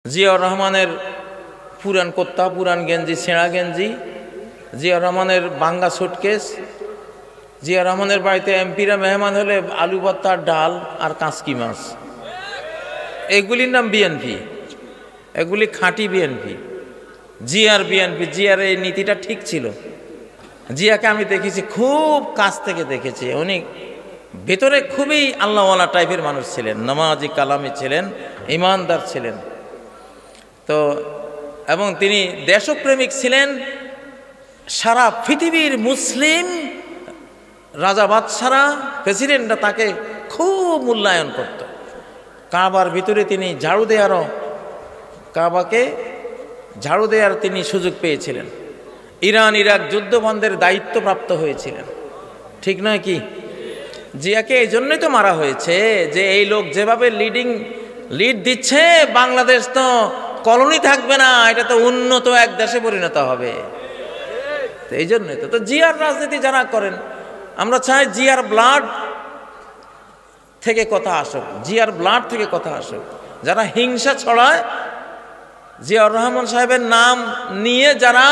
জিয়াউর রহমানের পুরান কোত্তা, পুরান গেঞ্জি, ছেঁড়া গেঞ্জি, জিয়াউর রহমানের বাঙ্গা সুটকেস, জিয়াউর রহমানের বাড়িতে এমপিরা মেহমান হলে আলু ভর্তা, ডাল আর কাঁচকি মাছ, এগুলির নাম বিএনপি। এগুলি খাঁটি বিএনপি, জিয়ার বিএনপি। জিয়ার এই নীতিটা ঠিক ছিল। জিয়াকে আমি দেখেছি, খুব কাছ থেকে দেখেছি। উনি ভেতরে খুবই আল্লাহওয়ালা টাইপের মানুষ ছিলেন, নামাজি কালামি ছিলেন, ইমানদার ছিলেন। তো এবং তিনি দেশপ্রেমিক ছিলেন। সারা পৃথিবীর মুসলিম রাজা বাদশারা, প্রেসিডেন্টরা তাকে খুব মূল্যায়ন করত। কাবার ভিতরে তিনি কাবাকে ঝাড়ু দেওয়ার তিনি সুযোগ পেয়েছিলেন। ইরান ইরাক যুদ্ধ বন্ধের দায়িত্বপ্রাপ্ত হয়েছিলেন, ঠিক নয় কি? জিয়াকে এই জন্যই তো মারা হয়েছে যে এই লোক যেভাবে লিড দিচ্ছে, বাংলাদেশ তো কলোনি থাকবে না, এটা তো উন্নত এক দেশে পরিণত হবে। এই জন্যই তো জিয়ার রাজনীতি যারা করেন, আমরা চাই জিয়ার ব্লাড থেকে কথা আসুক, জিয়ার ব্লাড থেকে কথা আসুক। যারা হিংসা ছড়ায়, জিয়াউর রহমান সাহেবের নাম নিয়ে যারা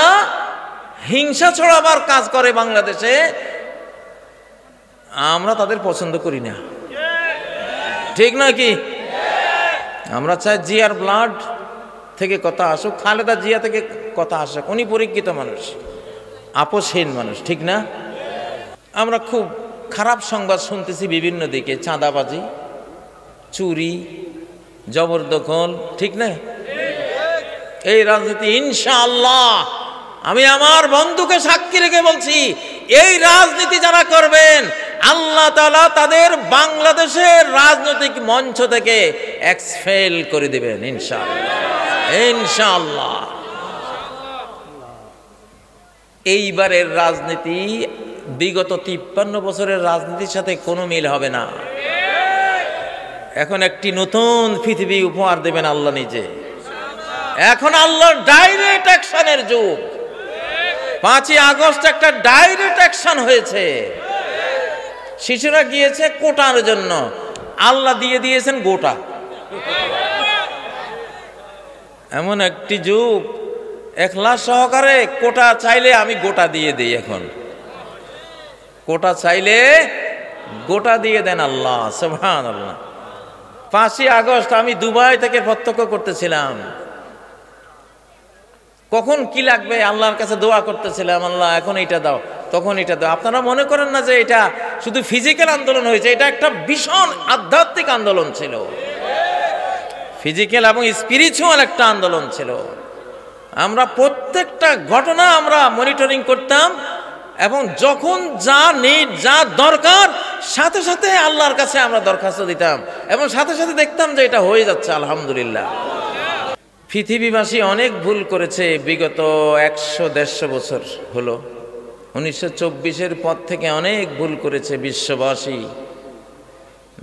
হিংসা ছড়াবার কাজ করে বাংলাদেশে, আমরা তাদের পছন্দ করি না, ঠিক নয় কি? আমরা চাই জিয়ার ব্লাড থেকে কথা আসুক, খালেদা জিয়া থেকে কথা আসুক। উনি পরীক্ষিত মানুষ, আপোষহীন মানুষ, ঠিক না? আমরা খুব খারাপ সংবাদ শুনতেছি বিভিন্ন দিকে, চাঁদাবাজি, চুরি, জবরদখল, ঠিক না? এই রাজনীতি ইনশাআল্লাহ আমি আমার বন্ধুকে সাক্ষী রেখে বলছি, এই রাজনীতি যারা করবেন, আল্লাহ তাআলা তাদের বাংলাদেশের রাজনৈতিক মঞ্চ থেকে এক্সপেল করে দিবেন ইনশাআল্লাহ, ইনশাআল্লাহ। এইবারের রাজনীতি বিগত 53 বছরের রাজনীতির সাথে কোনো মিল হবে না। এখন একটি নতুন পৃথিবী উপহার দেবেন আল্লাহ নিজে। এখন আল্লাহর ডাইরেক্ট অ্যাকশনের যুগ। 5ই আগস্ট একটা ডাইরেক্ট অ্যাকশন হয়েছে। শিশুরা গিয়েছে কোটার জন্য, আল্লাহ দিয়ে দিয়েছেন গোটা। এমন একটি যুগ, ইখলাস সহকারে কোটা চাইলে আমি গোটা দিয়ে দিই। এখন কোটা চাইলে গোটা দিয়ে দেন আল্লাহ, সুবহানাল্লাহ। 5ই আগস্ট আমি দুবাই থেকে প্রত্যক্ষ করতেছিলাম। কখন কি লাগবে আল্লাহর কাছে দোয়া করতেছিলাম, আল্লাহ এখন এটা দাও, তখন এটা দাও। আপনারা মনে করেন না যে এটা শুধু ফিজিক্যাল আন্দোলন হয়েছে, এটা একটা ভীষণ আধ্যাত্মিক আন্দোলন ছিল, ফিজিক্যাল এবং স্পিরিচুয়াল একটা আন্দোলন ছিল। আমরা প্রত্যেকটা ঘটনা আমরা মনিটরিং করতাম এবং যখন যা নিড, যা দরকার, সাথে সাথে আল্লাহর কাছে আমরা দরখাস্ত দিতাম এবং সাথে সাথে দেখতাম যে এটা হয়ে যাচ্ছে, আলহামদুলিল্লাহ। পৃথিবীবাসী অনেক ভুল করেছে বিগত 100-150 বছর হলো। 1924-এর পর থেকে অনেক ভুল করেছে বিশ্ববাসী।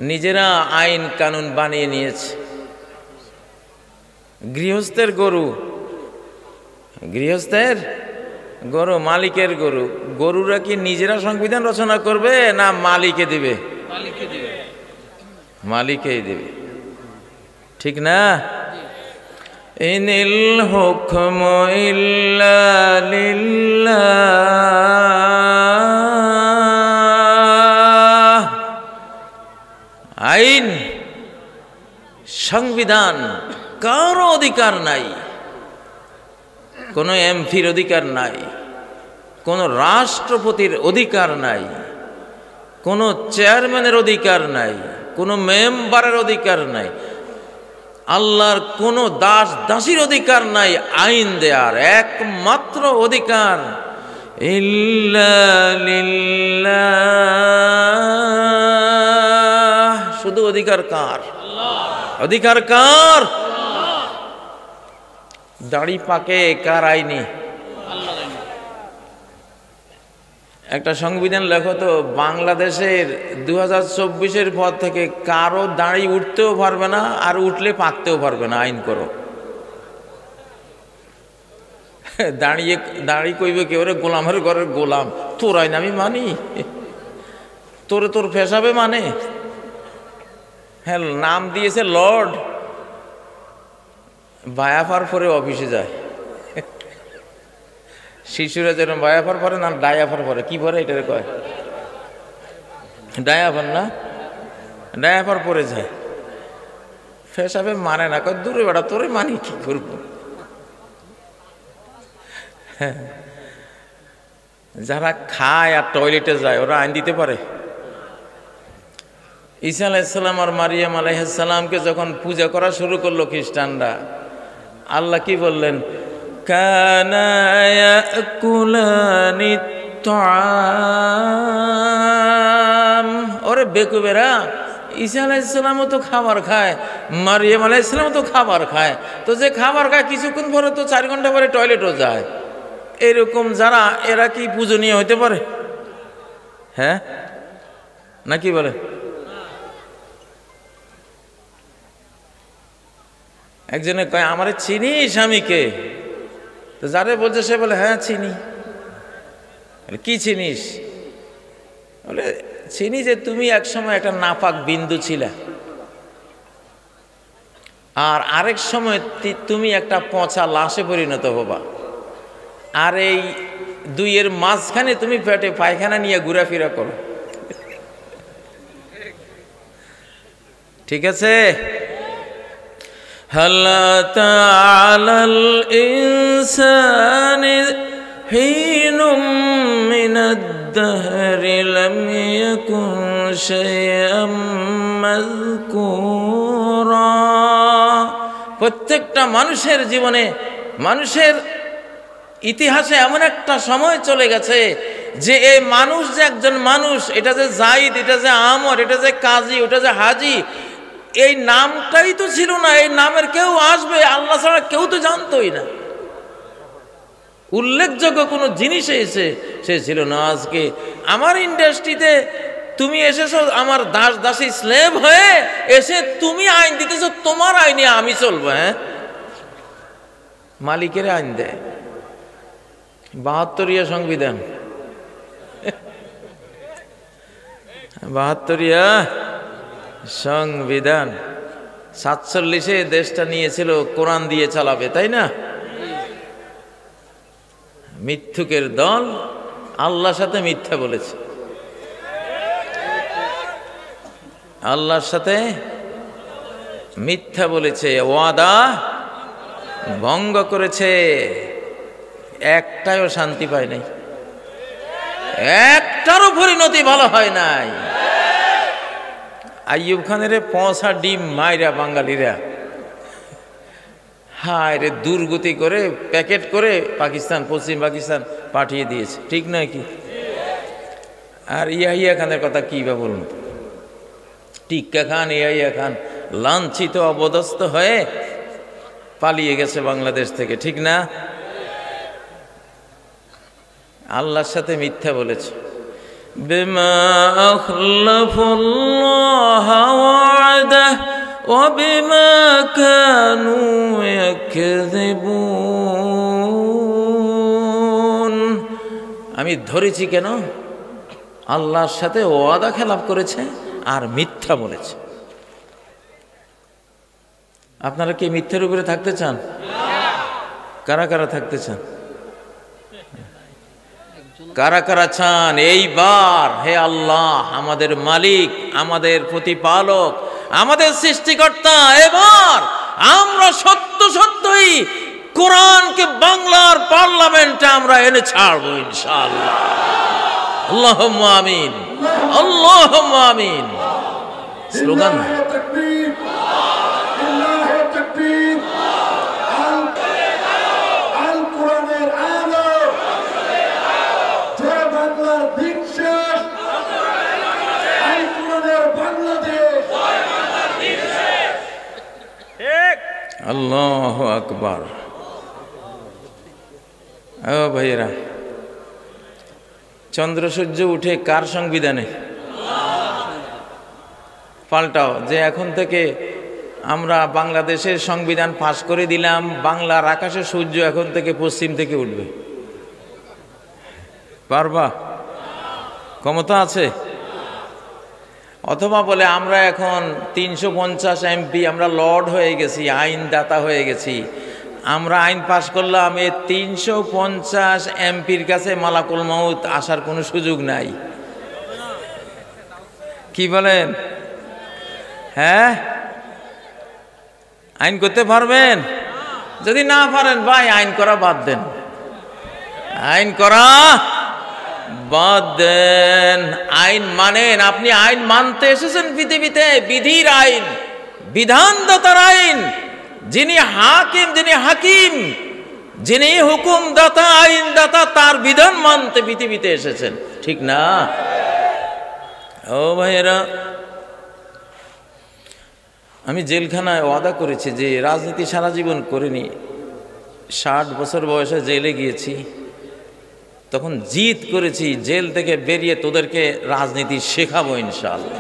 নিজেরা আইন কানুন বানিয়ে নিয়েছে। গৃহস্থের গরু, মালিকের গরু। গরুরা কি নিজেরা সংবিধান রচনা করবে না মালিকে দিবে? মালিকেই দিবে, ঠিক না? ইনিল হুকমু ইল্লা লিল্লাহ। আইন, সংবিধান কারো অধিকার নাই, কোনো এমপির অধিকার নাই, কোনো রাষ্ট্রপতির অধিকার নাই, কোনো চেয়ারম্যানের অধিকার নাই, কোনো মেম্বারের অধিকার নাই, আল্লাহর কোনো দাস দাসীর অধিকার নাই আইন দেয়ার। একমাত্র অধিকার ইল্লা লিল্লাহ। শুধু অধিকার কার? অধিকার কার? দাড়ি পাকে কার আইনি? একটা সংবিধান লেখো তো, বাংলাদেশের 2024-এর পর থেকে কারো দাড়ি উঠতেও পারবে না, আর উঠলে পাকতেও পারবে না। আইন করো। দাড়ি কইবে কেউ, রে গোলামের ঘরের গোলাম, তোর আইন আমি মানি, তোর পেশাবে মানে। হ্যাঁ, নাম দিয়েছে লর্ড, বায়াফার পরে অফিসে যায়। শিশুরা যেরকম বায়াফার পরে না ডায়াফার পরে, কি পরে এটারে কয়? ডায়াফার না, ডায়াফার পরে যায়। ফেসাবে মানে না, কয় দূরে বেড়া, তোরে মানি কি করবো। যারা খায় আর টয়লেটে যায় ওরা আইন দিতে পারে? ঈসা আলাইহিসসালাম আর মারিয়াম আলাইহিসসালামকে যখন পূজা করা শুরু করলো খ্রিস্টানরা, আল্লাহ কি বললেন? কানা ইয়াকুলানি তাআম। ওরে বেকুবেরা, ঈসা আলাইহিসসালামও তো খাবার খায়, মারিয়াম আলাইহিসসালামও তো খাবার খায়, তো যে খাবার খায় কিছুক্ষণ পরে তো 4 ঘন্টা পরে টয়লেটও যায়। এরকম যারা, এরা কি পূজনীয় হইতে পারে? হ্যাঁ না কি বলে? একজনে কয় আমারে চিনিস আমি কে? তো যারে বলছে সে বলে হ্যাঁ চিনি। কি চিনিস? বলে চিনি যে তুমি একসময় একটা নাপাক বিন্দু ছিলা, আর আরেক সময় তুমি একটা পচা লাশে পরিণত হবা, আর এই দুইয়ের মাঝখানে তুমি পেটে পায়খানা নিয়ে ঘোরাফেরা করো। ঠিক আছে? হাল আতা'আলাল ইনসানি হিনুম মিনাদ-দাহরি লাম ইয়াকুন শাইআম মাযকুরা। প্রত্যেকটা মানুষের জীবনে, মানুষের ইতিহাসে এমন একটা সময় চলে গেছে যে এই মানুষ যে একজন মানুষ, এটা যে জাইদ, এটা যে আমর, এটা যে কাজী, ওটা যে হাজি, এই নামটাই তো ছিল না। এই নামের কেউ আসবে আল্লাহ ছাড়া কেউ তো জানতোই না। উল্লেখযোগ্য কোনো জিনিস এসে সে ছিল না। আজকে আমার ইন্ডাস্ট্রিতে তুমি এসেছো আমার দাস দাসী স্লেভ হয়ে, এসে তুমি আইন দিতেছো, তোমার আইনে আমি চলবো। হ্যাঁ, মালিকের আইন দেয়। 72 সংবিধান, 72 সংবিধান। 47-এ দেশটা নিয়েছিল কোরআন দিয়ে চালাবে, তাই না? মিথ্যুকের দল আল্লাহর সাথে মিথ্যা বলেছে, আল্লাহর সাথে মিথ্যা বলেছে, ওয়াদা ভঙ্গ করেছে, একটাও শান্তি পায় নাই, একটারও পরিণতি ভালো হয় নাই। আইয়ুব খানের 5 ডিম মাইরা বাঙালিরা হায় রে দুর্গতি করে প্যাকেট করে পাকিস্তান, পশ্চিম পাকিস্তান পাঠিয়ে দিয়েছে, ঠিক নয় কি? আর ইয়াহিয়া খানের কথা কি বা বলুন? টিক্কা খান, ইয়াহিয়া খান লাঞ্ছিত অবদস্থ হয়ে পালিয়ে গেছে বাংলাদেশ থেকে, ঠিক না? আল্লাহর সাথে মিথ্যা বলেছে। বিমা আখলাফুল্লাহ ওয়া'দাহু ওয়া বিমা কানু ইয়াকযিবুন। আমি ধরেছি কেন? আল্লাহর সাথে ওয়াদা খেলাপ করেছে আর মিথ্যা বলেছে। আপনারা কি মিথ্যার উপরে থাকতে চান? কারা কারা থাকতে চান? কারা কারা চান এইবার হে আল্লাহ, আমাদের মালিক, আমাদের প্রতিপালক, আমাদের সৃষ্টিকর্তা, এবার আমরা সত্য সত্যই কোরআনকে বাংলার পার্লামেন্টে আমরা এনে ছাড়বো ইনশাআল্লাহ। আল্লাহুম্মা আমিন, আল্লাহুম্মা আমিন। স্লোগান আল্লাহু আকবার। ও ভাইয়েরা, চন্দ্র সূর্য উঠে কার সংবিধানে? পাল্টাও যে এখন থেকে আমরা বাংলাদেশের সংবিধান পাশ করে দিলাম, বাংলার আকাশে সূর্য এখন থেকে পশ্চিম থেকে উঠবে। পারবা? ক্ষমতা আছে? অথবা বলে আমরা এখন 350 MP, আমরা লর্ড হয়ে গেছি, আইনদাতা হয়ে গেছি, আমরা আইন পাশ করলাম, এ 350 এমপির কাছে মালাকুল মউত আসার কোনো সুযোগ নাই। কি বলেন? হ্যাঁ, আইন করতে পারবেন? যদি না পারেন ভাই, আইন করা বাদ দেন, আইন করা বাদ দেন, আইন মানেন। আপনি আইন মানতে এসেছেন পৃথিবীতে, বিধির আইন, বিধানদাতার আইন। যিনি হাকিম, যিনি হাকিম, যিনি হুকুমদাতা, আইনদাতা, তার বিধান মানতে পৃথিবীতে এসেছেন, ঠিক না? ও ভাইয়েরা, আমি জেলখানায় ওয়াদা করেছি যে রাজনীতি সারা জীবন করিনি। 60 বছর বয়সে জেলে গিয়েছি, তখন জিদ করেছি জেল থেকে বেরিয়ে তোদেরকে রাজনীতি শেখাবো ইনশাআল্লাহ।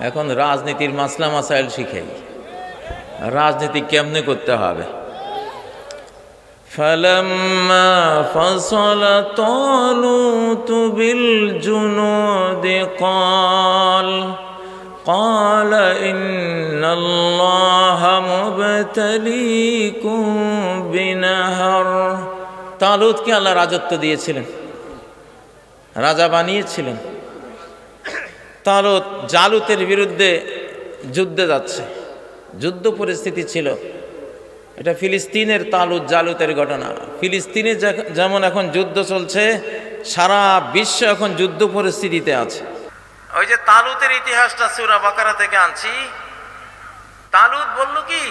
এখন রাজনীতির মাসলা মাসাইল শিখাই, রাজনীতি কেমনে করতে হবে। فلما فصل طالوت بالجنود قال إن الله مبتليكم بنهر। তালুতকে আল্লাহ রাজত্ব দিয়েছিলেন, রাজা বানিয়েছিলেন। তালুত জালুতের বিরুদ্ধে যুদ্ধে যাচ্ছে, যুদ্ধ পরিস্থিতি ছিল। এটা ফিলিস্তিনের তালুত জালুতের ঘটনা। ফিলিস্তিনে যেমন এখন যুদ্ধ চলছে, সারা বিশ্ব এখন যুদ্ধ পরিস্থিতিতে আছে। ওই যে তালুতের ইতিহাসটা সূরা বাকারা থেকে আনছি। তালুত বলল কি,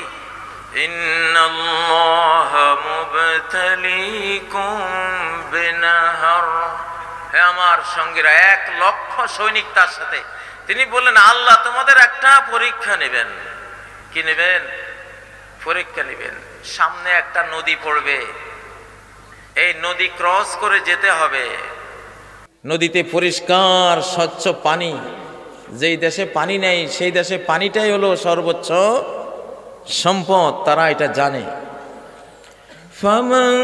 ইন্নাল্লাহা মুবতালিকুম বিনাহার। হে আমার সঙ্গীরা, 1 লক্ষ সৈনিক তার সাথে। তিনি বললেন, আল্লাহ তোমাদের একটা পরীক্ষা নেবেন। কি নেবেন? পরীক্ষা নেবেন। সামনে একটা নদী পড়বে, এই নদী ক্রস করে যেতে হবে। নদীতে পরিষ্কার স্বচ্ছ পানি। যেই দেশে পানি নেই সেই দেশে পানিটাই হলো সর্বোচ্চ সম্পদ, তারা এটা জানে। ফামান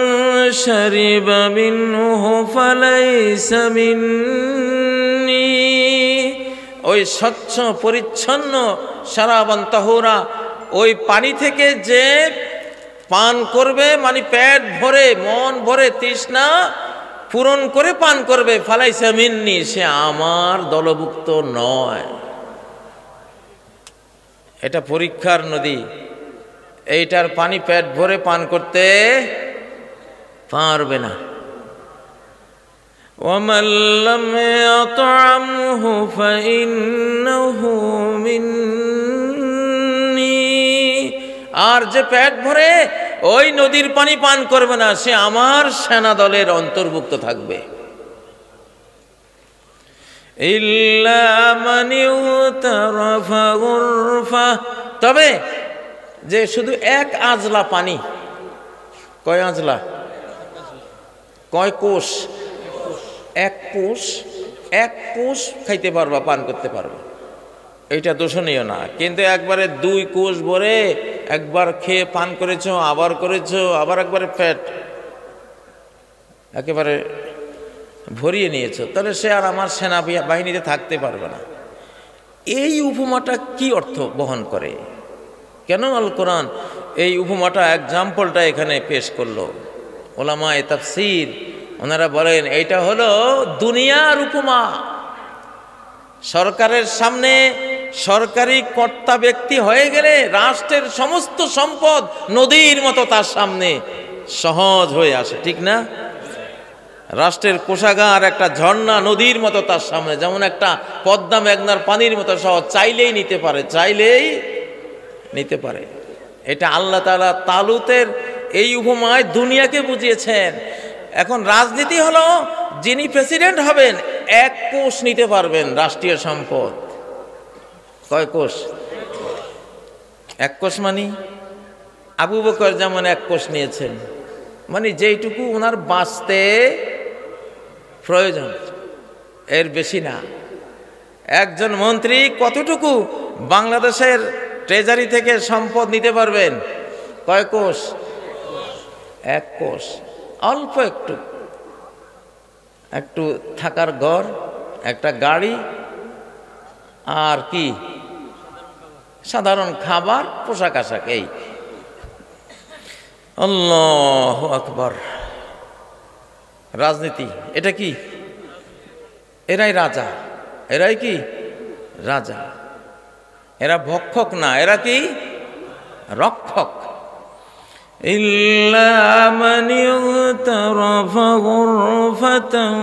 শারিবা মিনহু ফালাইসা মিন্নি। ওই স্বচ্ছ পরিচ্ছন্ন শারাবান তাহুরা, ওই পানি থেকে যে পান করবে, মানে পেট ভরে, মন ভরে, তৃষ্ণা পূরণ করে পান করবে, ফালাইসা মিন্নি, সে আমার দলভুক্ত নয়। এটা পরীক্ষার নদী, এইটার পানি পেট ভরে পান করতে পারবে না। ওয়ামান লাম ইয়াতআমহু ফাইন্নাহু মিন্নি। আর যে পেট ভরে ওই নদীর পানি পান করবে না, সে আমার সেনা দলের অন্তর্ভুক্ত থাকবে। ইল্লা মান ইউতারাফা গুরফা। তবে যে শুধু 1 আজলা পানি, কয় আজলা? কয় কোষ? 1 কোষ। 1 কোষ খাইতে পারবা, পান করতে পারবা, এইটা দোষণীয় না। কিন্তু একবারে 2 কোষ ভরে একবার খেয়ে পান করেছো, আবার করেছো, আবার একবারে পেট একেবারে ভরিয়ে নিয়েছো, তাহলে সে আর আমার সেনা বাহিনীতে থাকতে পারবে না। এই উপমাটা কি অর্থ বহন করে? কেন আল কোরআন এই উপমাটা, এক্সাম্পলটা এখানে পেশ করলো? ওলামায়ে তাফসীর ওনারা বলেন এইটা হলো দুনিয়ার উপমা। সরকারের সামনে সরকারি কর্তা ব্যক্তি হয়ে গেলে রাষ্ট্রের সমস্ত সম্পদ নদীর মতো তার সামনে সহজ হয়ে আসে, ঠিক না? রাষ্ট্রের কোষাগার একটা ঝর্ণা নদীর মতো তার সামনে, যেমন একটা পদ্মা মেঘনার পানির মতো সহজ, চাইলেই নিতে পারে, চাইলেই নিতে পারে। এটা আল্লাহ তাআলা তালুতের এই উপমায় দুনিয়াকে বুঝিয়েছেন। এখন রাজনীতি হলো, যিনি প্রেসিডেন্ট হবেন 1 কোষ নিতে পারবেন রাষ্ট্রীয় সম্পদ। কয় কোষ? 1 কোষ। মানে আবু বকর যেমন 1 কোষ নিয়েছেন, মানে যেইটুকু ওনার বাঁচতে প্রয়োজন, এর বেশি না। একজন মন্ত্রী কতটুকু বাংলাদেশের ট্রেজারি থেকে সম্পদ নিতে পারবেন? কয় কোষ? 1 কোষ। অল্প একটু, একটু থাকার ঘর, একটা গাড়ি, আর কি সাধারণ খাবার, পোশাক আশাক, এই আল্লাহু আকবার। রাজনীতি এটা কি? এরাই রাজা, এরাই কি রাজা। এরা ভক্ষক না, এরা কি রক্ষক। ইল্লা মান ইগতারাফা গুরফাতান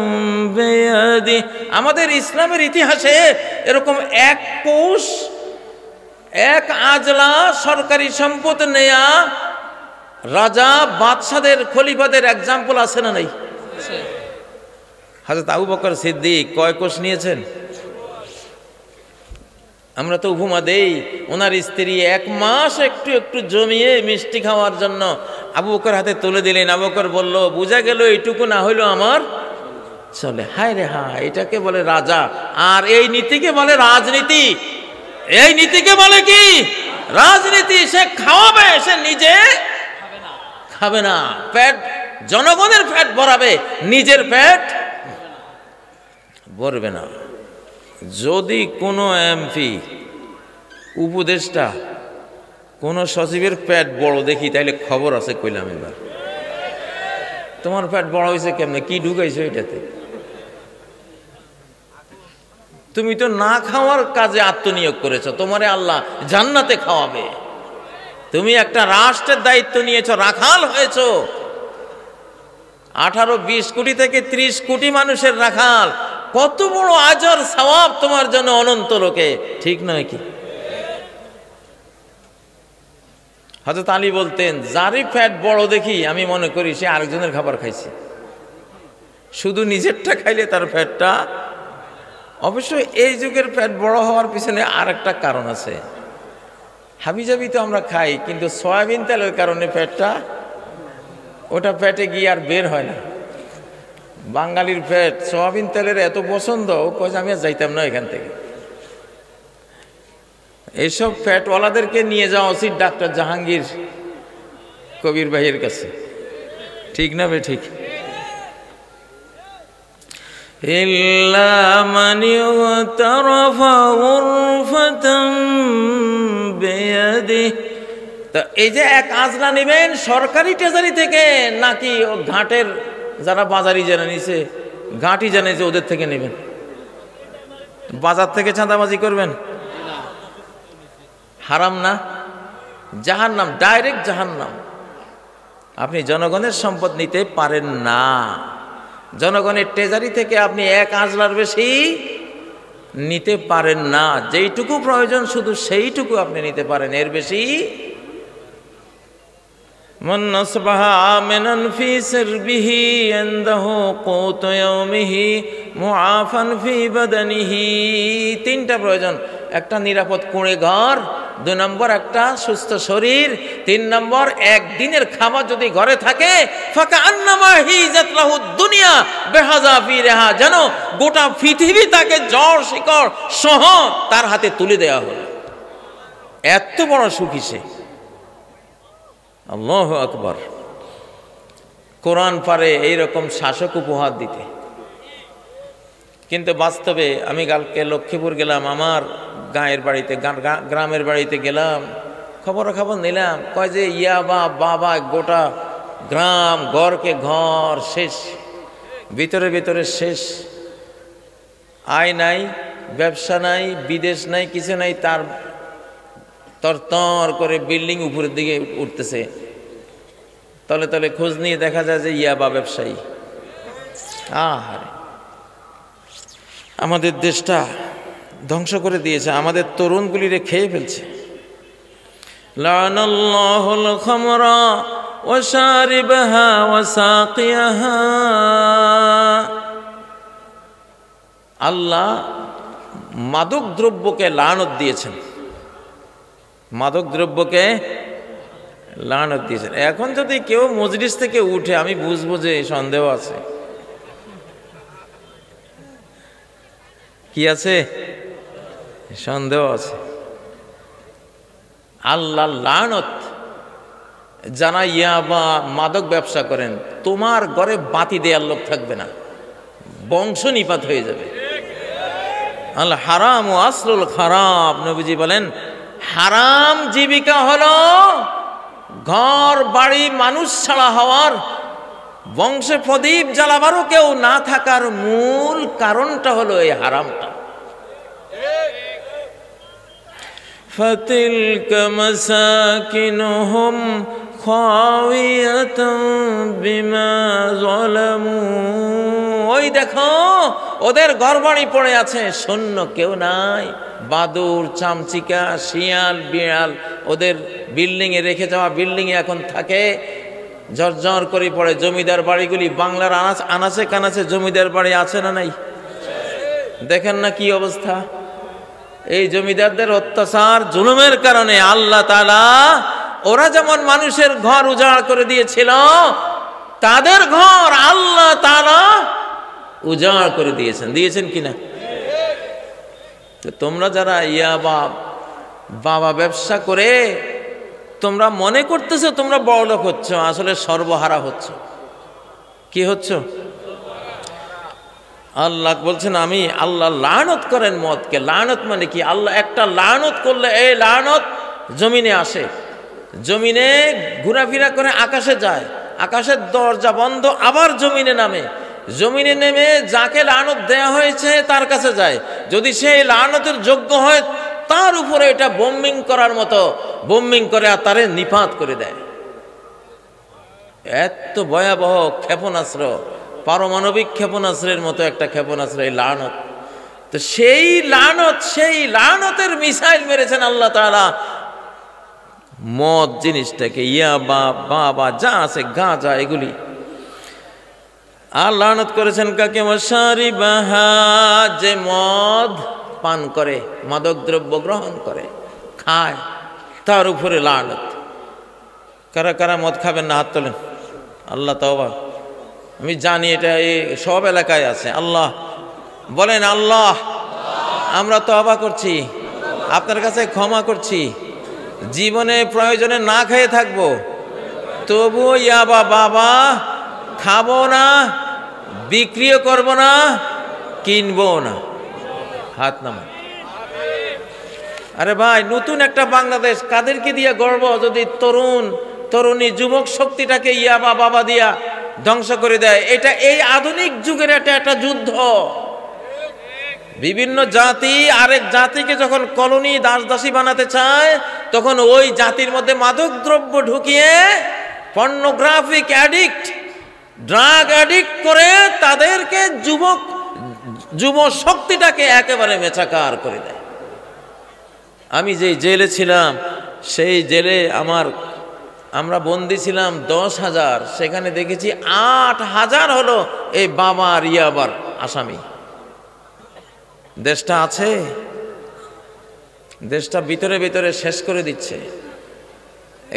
বিয়াদিহি। আমাদের ইসলামের ইতিহাসে এরকম এক কোষ, এক আজলা সরকারি সম্পদ নেয়া রাজা, বাদশাদের, খলিফাদের এক্সাম্পল আছে না নাই? হযরত আবু বকর সিদ্দিক কয় কোষ নিয়েছেন? আমরা তো উপমা দেই, ওনার স্ত্রী 1 মাস একটু একটু জমিয়ে মিষ্টি খাওয়ার জন্য আবু বকর হাতে তুলে দিলেন। আবু বকর বলল, বুঝা গেল এইটুকু না হইলো আমার চলে। হায় রে হায়, এটাকে বলে রাজা। আর এই নীতিকে বলে রাজনীতি। এই নীতিকে বলে কি? রাজনীতি। সে খাওয়াবে, সে নিজে খাবে না। পেট, জনগণের পেট ভরাবে, নিজের পেট ভরবে না। যদি কোনো এমপি, উপদেষ্টা, কোনো সচিবের পেট বড় দেখি, তাইলে খবর আছে কইলাম। এবার তোমার পেট বড় হয়েছে কেমনে? কি ঢুকাইছো এটাতে? তুমি তো না খাওয়ার কাজে আত্মনিয়োগ করেছো, তোমারে আল্লাহ জান্নাতে খাওয়াবে। তুমি একটা রাষ্ট্রের দায়িত্ব নিয়েছো, রাখাল হয়েছো। 18-20 কোটি থেকে 30 কোটি মানুষের রাখাল। কত বড় আজর সওয়াব তোমার জন্য অনন্ত লোকে, ঠিক নয় কি? হযরত আলী বলতেন, যারই পেট বড় দেখি আমি মনে করি সে আরেকজনের খাবার খাইছে। শুধু নিজেরটা খাইলে তার পেটটা। অবশ্য এই যুগের পেট বড় হওয়ার পিছনে আরেকটা কারণ আছে। হাবিজাবি তো আমরা খাই, কিন্তু সয়াবিন তেলের কারণে পেটটা, ওটা পেটে গিয়ে আর বের হয় না। বাঙালির পেট সয়াবিন তেলের এত পছন্দ, কই আমি আর যাইতাম না এখান থেকে। এইসব ফ্যাটওয়ালাদেরকে নিয়ে যাওয়া উচিত ডাক্তার জাহাঙ্গীর কবির ভাইয়ের কাছে, ঠিক না বে ঠিক? ইল্লা মান ইগতারাফা গুরফাতান বিয়াদিহি। তা এই যে এক আজলা নেবেন সরকারি ট্রেজারি থেকে, নাকি ও ঘাটের যারা বাজারি জানে নিছে, ঘাটি জানে যে ওদের থেকে নেবেন? বাজার থেকে চাঁদাবাজি করবেন? হারাম না? জাহান্নাম, ডাইরেক্ট জাহান্নাম। আপনি জনগণের সম্পদ নিতে পারেন না। জনগণের ট্রেজারি থেকে আপনি এক আজলার বেশি নিতে পারেন না। যেইটুকু প্রয়োজন শুধু সেইটুকু আপনি নিতে পারেন, এর বেশি। মান আসবাহা আমিনান ফি সিরবিহি ইনদাহু কুত ইয়াউমিহি মুআফান ফি বাদানিহি। 3টা প্রয়োজন। একটা নিরাপদ কুঁড়ে ঘর, 2 নম্বর একটা সুস্থ শরীর, 3 নম্বর একদিনের খাবার যদি ঘরে থাকে, ফাকা আন্নামা হিজাত লাহু দুনিয়া বিহাযা ফিরহা, যেন গোটা পৃথিবী তাকে জড় শিকড় সহ তার হাতে তুলে দেওয়া হলো। এত বড় সুখী সে। আল্লাহু আকবার। কোরআন পারে এইরকম শাসক উপহার দিতে, কিন্তু বাস্তবে আমি কালকে লক্ষ্মীপুর গেলাম, আমার গাঁয়ের বাড়িতে, গ্রামের বাড়িতে গেলাম, খবর নিলাম, কয় যে ইয়াবা বাবা গোটা গ্রাম, ঘরকে ঘর শেষ, ভিতরে ভিতরে শেষ। আয় নাই, ব্যবসা নাই, বিদেশ নাই, কিছু নাই, তার তরতর করে বিল্ডিং উপরের দিকে উঠতেছে। তলে তলে খোঁজ নিয়ে দেখা যায় যে ইয়াবা ব্যবসায়ী। আহারে, আমাদের দেশটা ধ্বংস করে দিয়েছে, আমাদের তরুণগুলিরে খেয়ে ফেলছে। লানাল্লাহুল খামরা ওয়া শারিবাহা ওয়া সাকিয়াহা। আল্লাহ মাদক দ্রব্যকে লানত দিয়েছেন, মাদক দ্রব্যকে লানত দিয়েছেন। এখন যদি কেউ মজলিস থেকে উঠে, আমি বুঝবো যে সন্দেহ আছে। কি আছে? সন্দেহ আছে। আল্লাহ লানত। যারা ইয়াবা মাদক ব্যবসা করেন, তোমার ঘরে বাতি দেওয়ার লোক থাকবে না, বংশ নিপাত হয়ে যাবে। আল হারাম ও আসলুল খারাপ। নবীজি বলেন, হারাম জীবিকা হলো ঘর বাড়ি মানুষ ছাড়া হওয়ার, বংশে প্রদীপ জ্বালাবারও কেউ না থাকার মূল কারণটা হলো এই হারামটা। فَتِلْكَ مَسَاكِنُهُمْ خَاوِيَةً بِمَا ظَلَمُوا। ওই দেখো ওদের ঘরবাড়ি পড়ে আছে, শূন্য, কেউ নাই। বাদুর, চামচিকা, শিয়াল, বিড়াল ওদের বিল্ডিং এ রেখে যাওয়া বিল্ডিং এ এখন থাকে, ঝরঝর করে পড়ে। জমিদার বাড়িগুলি, বাংলার আনাচে কানাচে জমিদার বাড়ি আছে না নাই? দেখেন না কি অবস্থা। এই জমিদারদের অত্যাচার জুলুমের কারণে আল্লাহ তাআলা ওরা যেমন মানুষের ঘর উজাড় করে দিয়েছিল, তাদের ঘর আল্লাহ তাআলা উজাড় করে দিয়েছেন কিনা? তোমরা যারা বাবা ব্যবসা করে তোমরা মনে করতেছো তোমরা বড়লোক হচ্ছ, আসলে সর্বহারা হচ্ছ। কি হচ্ছ? আল্লাহ বলছেন আমি আল্লাহ লানত করেন মদকে। লানত মানে কি? আল্লাহ একটা লানত করলে এই লানত জমিনে আসে, জমিনে ঘোরাফেরা করে আকাশে যায়, আকাশের দরজা বন্ধ, আবার জমিনে নামে, জমিনে নেমে যাকে লানত দেয়া হয়েছে তার কাছে যায়। যদি সেই লানতের যোগ্য হয় তার উপরে এটা বোম্বিং করার মতো বোম্বিং করে আর তারে নিপাত করে দেয়। এত ভয়াবহ ক্ষেপণাস্ত্র, পারমাণবিক ক্ষেপণাস্ত্রের মতো একটা ক্ষেপণাস্ত্র এই লানত। তো সেই লানতের মিসাইল মেরেছেন আল্লাহ তাআলা মদ জিনিসটাকে, বাবা যা আছে গাঁজা এগুলি। আর লানত করেছেন কাকে? ওয়াশারিবাহা, যে মদ পান করে, মাদক দ্রব্য গ্রহণ করে, খায়, তার উপরে লানত। কারা কারা মদ খাবেন না হাত তোলেন। আল্লাহ তওবা, আমি জানি এটা এই সব এলাকায় আছে। আল্লাহ বলেন, আল্লাহ আমরা তওবা করছি, আপনার কাছে ক্ষমা করছি, জীবনে প্রয়োজনে না খেয়ে থাকবো, তবু বাবা খাবো না, বিক্রিও করব না, কিনবো না। হাত নামান। আরে ভাই, নতুন একটা বাংলাদেশ কাদেরকে দিয়ে গর্ব যদি তরুণী যুবক শক্তিটাকে বাবা দিয়া ধ্বংস করে দেয়। এটা এই আধুনিক যুগের একটা যুদ্ধ। বিভিন্ন জাতি আরেক জাতিকে যখন কলোনি দাসদাসী বানাতে চায়, তখন ওই জাতির মধ্যে মাদক দ্রব্য ঢুকিয়ে পর্নোগ্রাফিক অ্যাডিক্ট, ড্রাগ অ্যাডিক্ট করে তাদেরকে যুব শক্তিটাকে একেবারে মেচাকার করে দেয়। আমি যেই জেলে ছিলাম সেই জেলে আমরা বন্দি ছিলাম 10,000, সেখানে দেখেছি 8,000 হলো এই বাবা আর ইয়াবার আসামি। দেশটা আছে, দেশটা ভিতরে ভিতরে শেষ করে দিচ্ছে।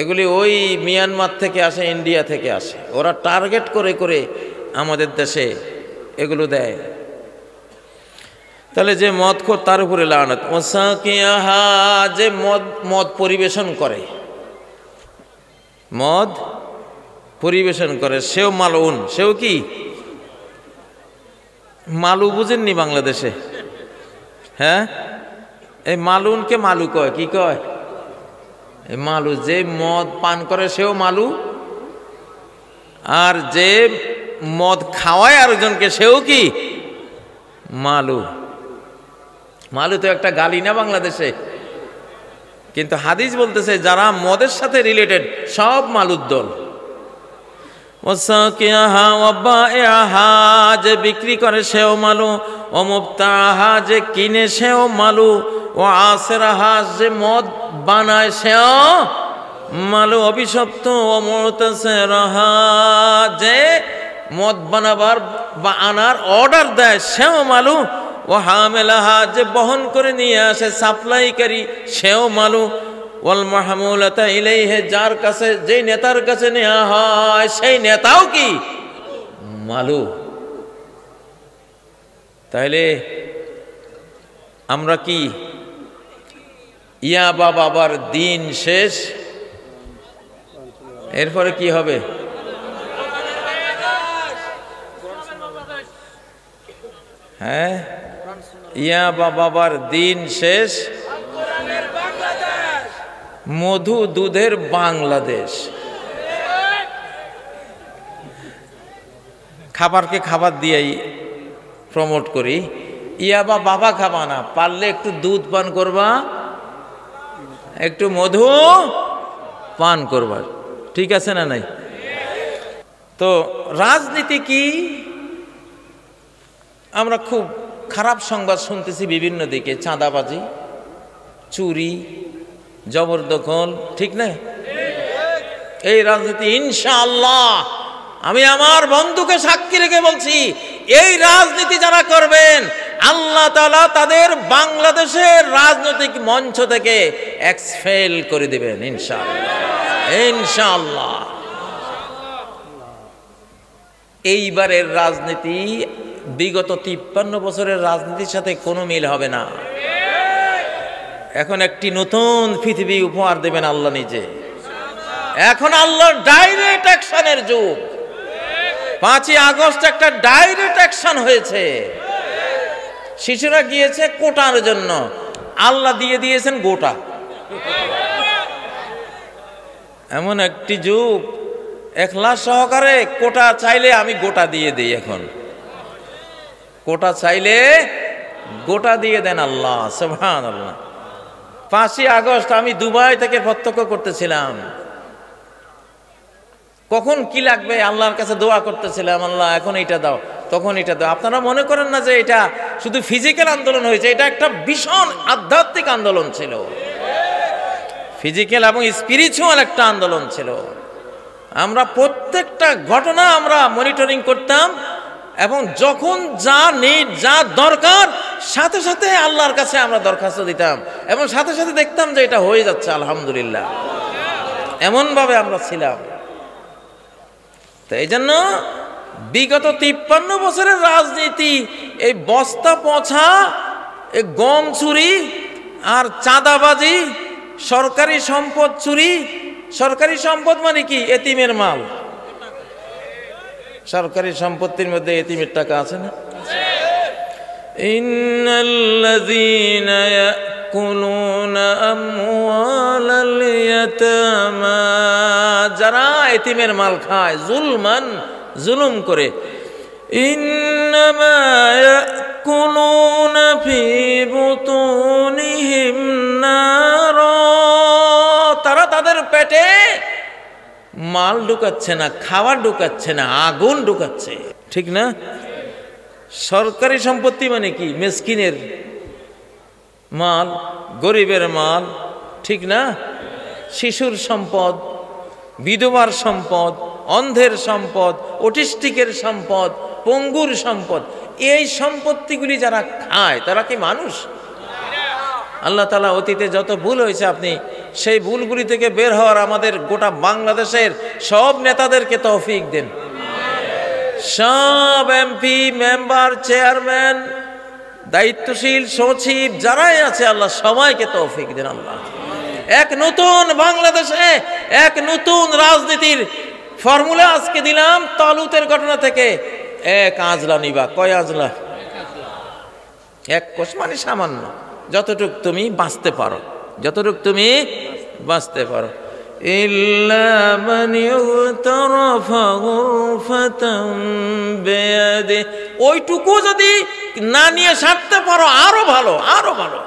এগুলি ওই মিয়ানমার থেকে আসে, ইন্ডিয়া থেকে আসে, ওরা টার্গেট করে করে আমাদের দেশে এগুলো দেয়। তাহলে যে মদখোর তার উপরে লানত। ওয়াসাকিয়াহা, যে মদ পরিবেশন করে, মদ পরিবেশন করে, সেও মালউন। সেও কি? মালু বুঝেননি বাংলাদেশে? হ্যাঁ, এই মালুনকে মালু কয়। কি কয়? এই মালু, যে মদ পান করে সেও মালু, আর যে মদ খাওয়ায় আরেকজনকে সেও কি? মালু। মালু তো একটা গালি না বাংলাদেশে? কিন্তু হাদিস বলতেছে যারা মদের সাথে রিলেটেড সব মালুর দল। ওয়াসাকিয়াহা ওয়া বায়আহা, যে বিক্রি করে সেও মালু, ও মুবতাআহা, যে কিনে সেও মালু, ও আসরাহা, যে মদ বানায় সেও মালু। অভিশপ্ত। ও মুতাসিরাহা, যে মদ বানাবার বা আনার অর্ডার দেয় সেও মালু। ও হামেলাহা, যে বহন করে নিয়ে আসে সাপ্লাইকারী সেও মালু। ওয়াল মাহমুলাতা ইলাইহি, যার কাছে, যেই নেতার কাছে নেওয়া হয় সেই নেতাও কি? মালু। তাইলে আমরা কি বাবার দিন শেষ, এরপরে কি হবে? হ্যাঁ, বাবার দিন শেষ, মধু দুধের বাংলাদেশ। খাবারকে খাবার দিয়েই প্রমোট করি। ইয়াবা বাবা খাবা না, পারলে একটু দুধ পান করবা, একটু মধু পান করবা। ঠিক আছে না নাই? তো রাজনীতি কি? আমরা খুব খারাপ সংবাদ শুনতেছি বিভিন্ন দিকে, চাঁদাবাজি, চুরি, জবরদখল, ঠিক না? এই রাজনীতি ইনশাআল্লাহ আমি আমার বন্ধুকে সাক্ষী রেখে বলছি, এই রাজনীতি যারা করবেন আল্লাহ তাআলা তাদের বাংলাদেশের রাজনৈতিক মঞ্চ থেকে এক্সপেল করে দিবেন ইনশাআল্লাহ, ইনশাআল্লাহ। এইবারের রাজনীতি বিগত 53 বছরের রাজনীতির সাথে কোনো মিল হবে না। এখন একটি নতুন পৃথিবী উপহার দেবেন আল্লাহ নিজে। এখন আল্লাহর ডাইরেক্ট অ্যাকশনের যুগ। 5ই আগস্ট একটা ডাইরেক্ট অ্যাকশন হয়েছে। শিশুরা গিয়েছে কোটার জন্য, আল্লাহ দিয়ে দিয়েছেন গোটা। এমন একটি যুগ, ইখলাস সহকারে কোটা চাইলে আমি গোটা দিয়ে দিই। এখন কোটা চাইলে গোটা দিয়ে দেন আল্লাহ, সুবহানাল্লাহ। 5ই আগস্ট আমি দুবাই থেকে প্রত্যক্ষ করতেছিলাম। কখন কি লাগবে আল্লাহর কাছে দোয়া করতেছিলাম, আল্লাহ এখন এটা দাও, তখন এটা দাও। আপনারা মনে করেন না যে এটা শুধু ফিজিক্যাল আন্দোলন হয়েছে, এটা একটা ভীষণ আধ্যাত্মিক আন্দোলন ছিল, ফিজিক্যাল এবং স্পিরিচুয়াল একটা আন্দোলন ছিল। আমরা প্রত্যেকটা ঘটনা আমরা মনিটরিং করতাম এবং যখন যা নিড, যা দরকার, সাথে সাথে আল্লাহর কাছে আমরা দরখাস্ত দিতাম এবং সাথে সাথে দেখতাম যে এটা হয়ে যাচ্ছে, আলহামদুলিল্লাহ। এমনভাবে আমরা ছিলাম। তো এই জন্য বিগত 53 বছরের রাজনীতি, এই বস্তা পচা, এই গম চুরি আর চাঁদাবাজি, সরকারি সম্পদ চুরি। সরকারি সম্পদ মানে কি? এতিমের মাল। সরকারি সম্পত্তির মধ্যে এতিমের টাকা আছে না? ইন্নাল্লাযীনা ইয়াকুলুনা আমওয়ালাল ইয়াতামা, যারা এতিমের মাল খায় জুলমান, জুলুম করে, ইন্নামা ইয়াকুলুনা ফি বুতুনিহিম নারা, তারা তাদের পেটে মাল ঢুকাচ্ছে না, খাবার ঢুকাচ্ছে না, আগুন ঢুকাচ্ছে। ঠিক না? সরকারি সম্পত্তি মানে কি? মিসকিনের মাল, গরিবের মাল, ঠিক না? শিশুর সম্পদ, বিধবার সম্পদ, অন্ধের সম্পদ, অটিস্টিকের সম্পদ, পঙ্গুর সম্পদ, এই সম্পত্তিগুলি যারা খায় তারা কি মানুষ? আল্লাহ তাআলা অতীতে যত ভুল হয়েছে আপনি সেই ভুলগুলি থেকে বের হওয়ার আমাদের গোটা বাংলাদেশের সব নেতাদেরকে তৌফিক দেন। সব এমপি, মেম্বার, চেয়ারম্যান, দায়িত্বশীল সচিব যারাই আছে আল্লাহ সবাইকে তৌফিক দেন আল্লাহ। এক নতুন বাংলাদেশে এক নতুন রাজনীতির ফর্মুলা আজকে দিলাম তালুতের ঘটনা থেকে। এক আজলা নিবা। কয় আজলা? এক কোষ মানে সামান্য, যতটুক তুমি বাঁচতে পারো, যতটুক তুমি বাঁচতে পারো। ইল্লা মান ইগতারাফা গুরফাতাম বিয়াদি, ওইটুকু যদি না নিয়ে ছাড়তে পারো আরো ভালো, আরো ভালো।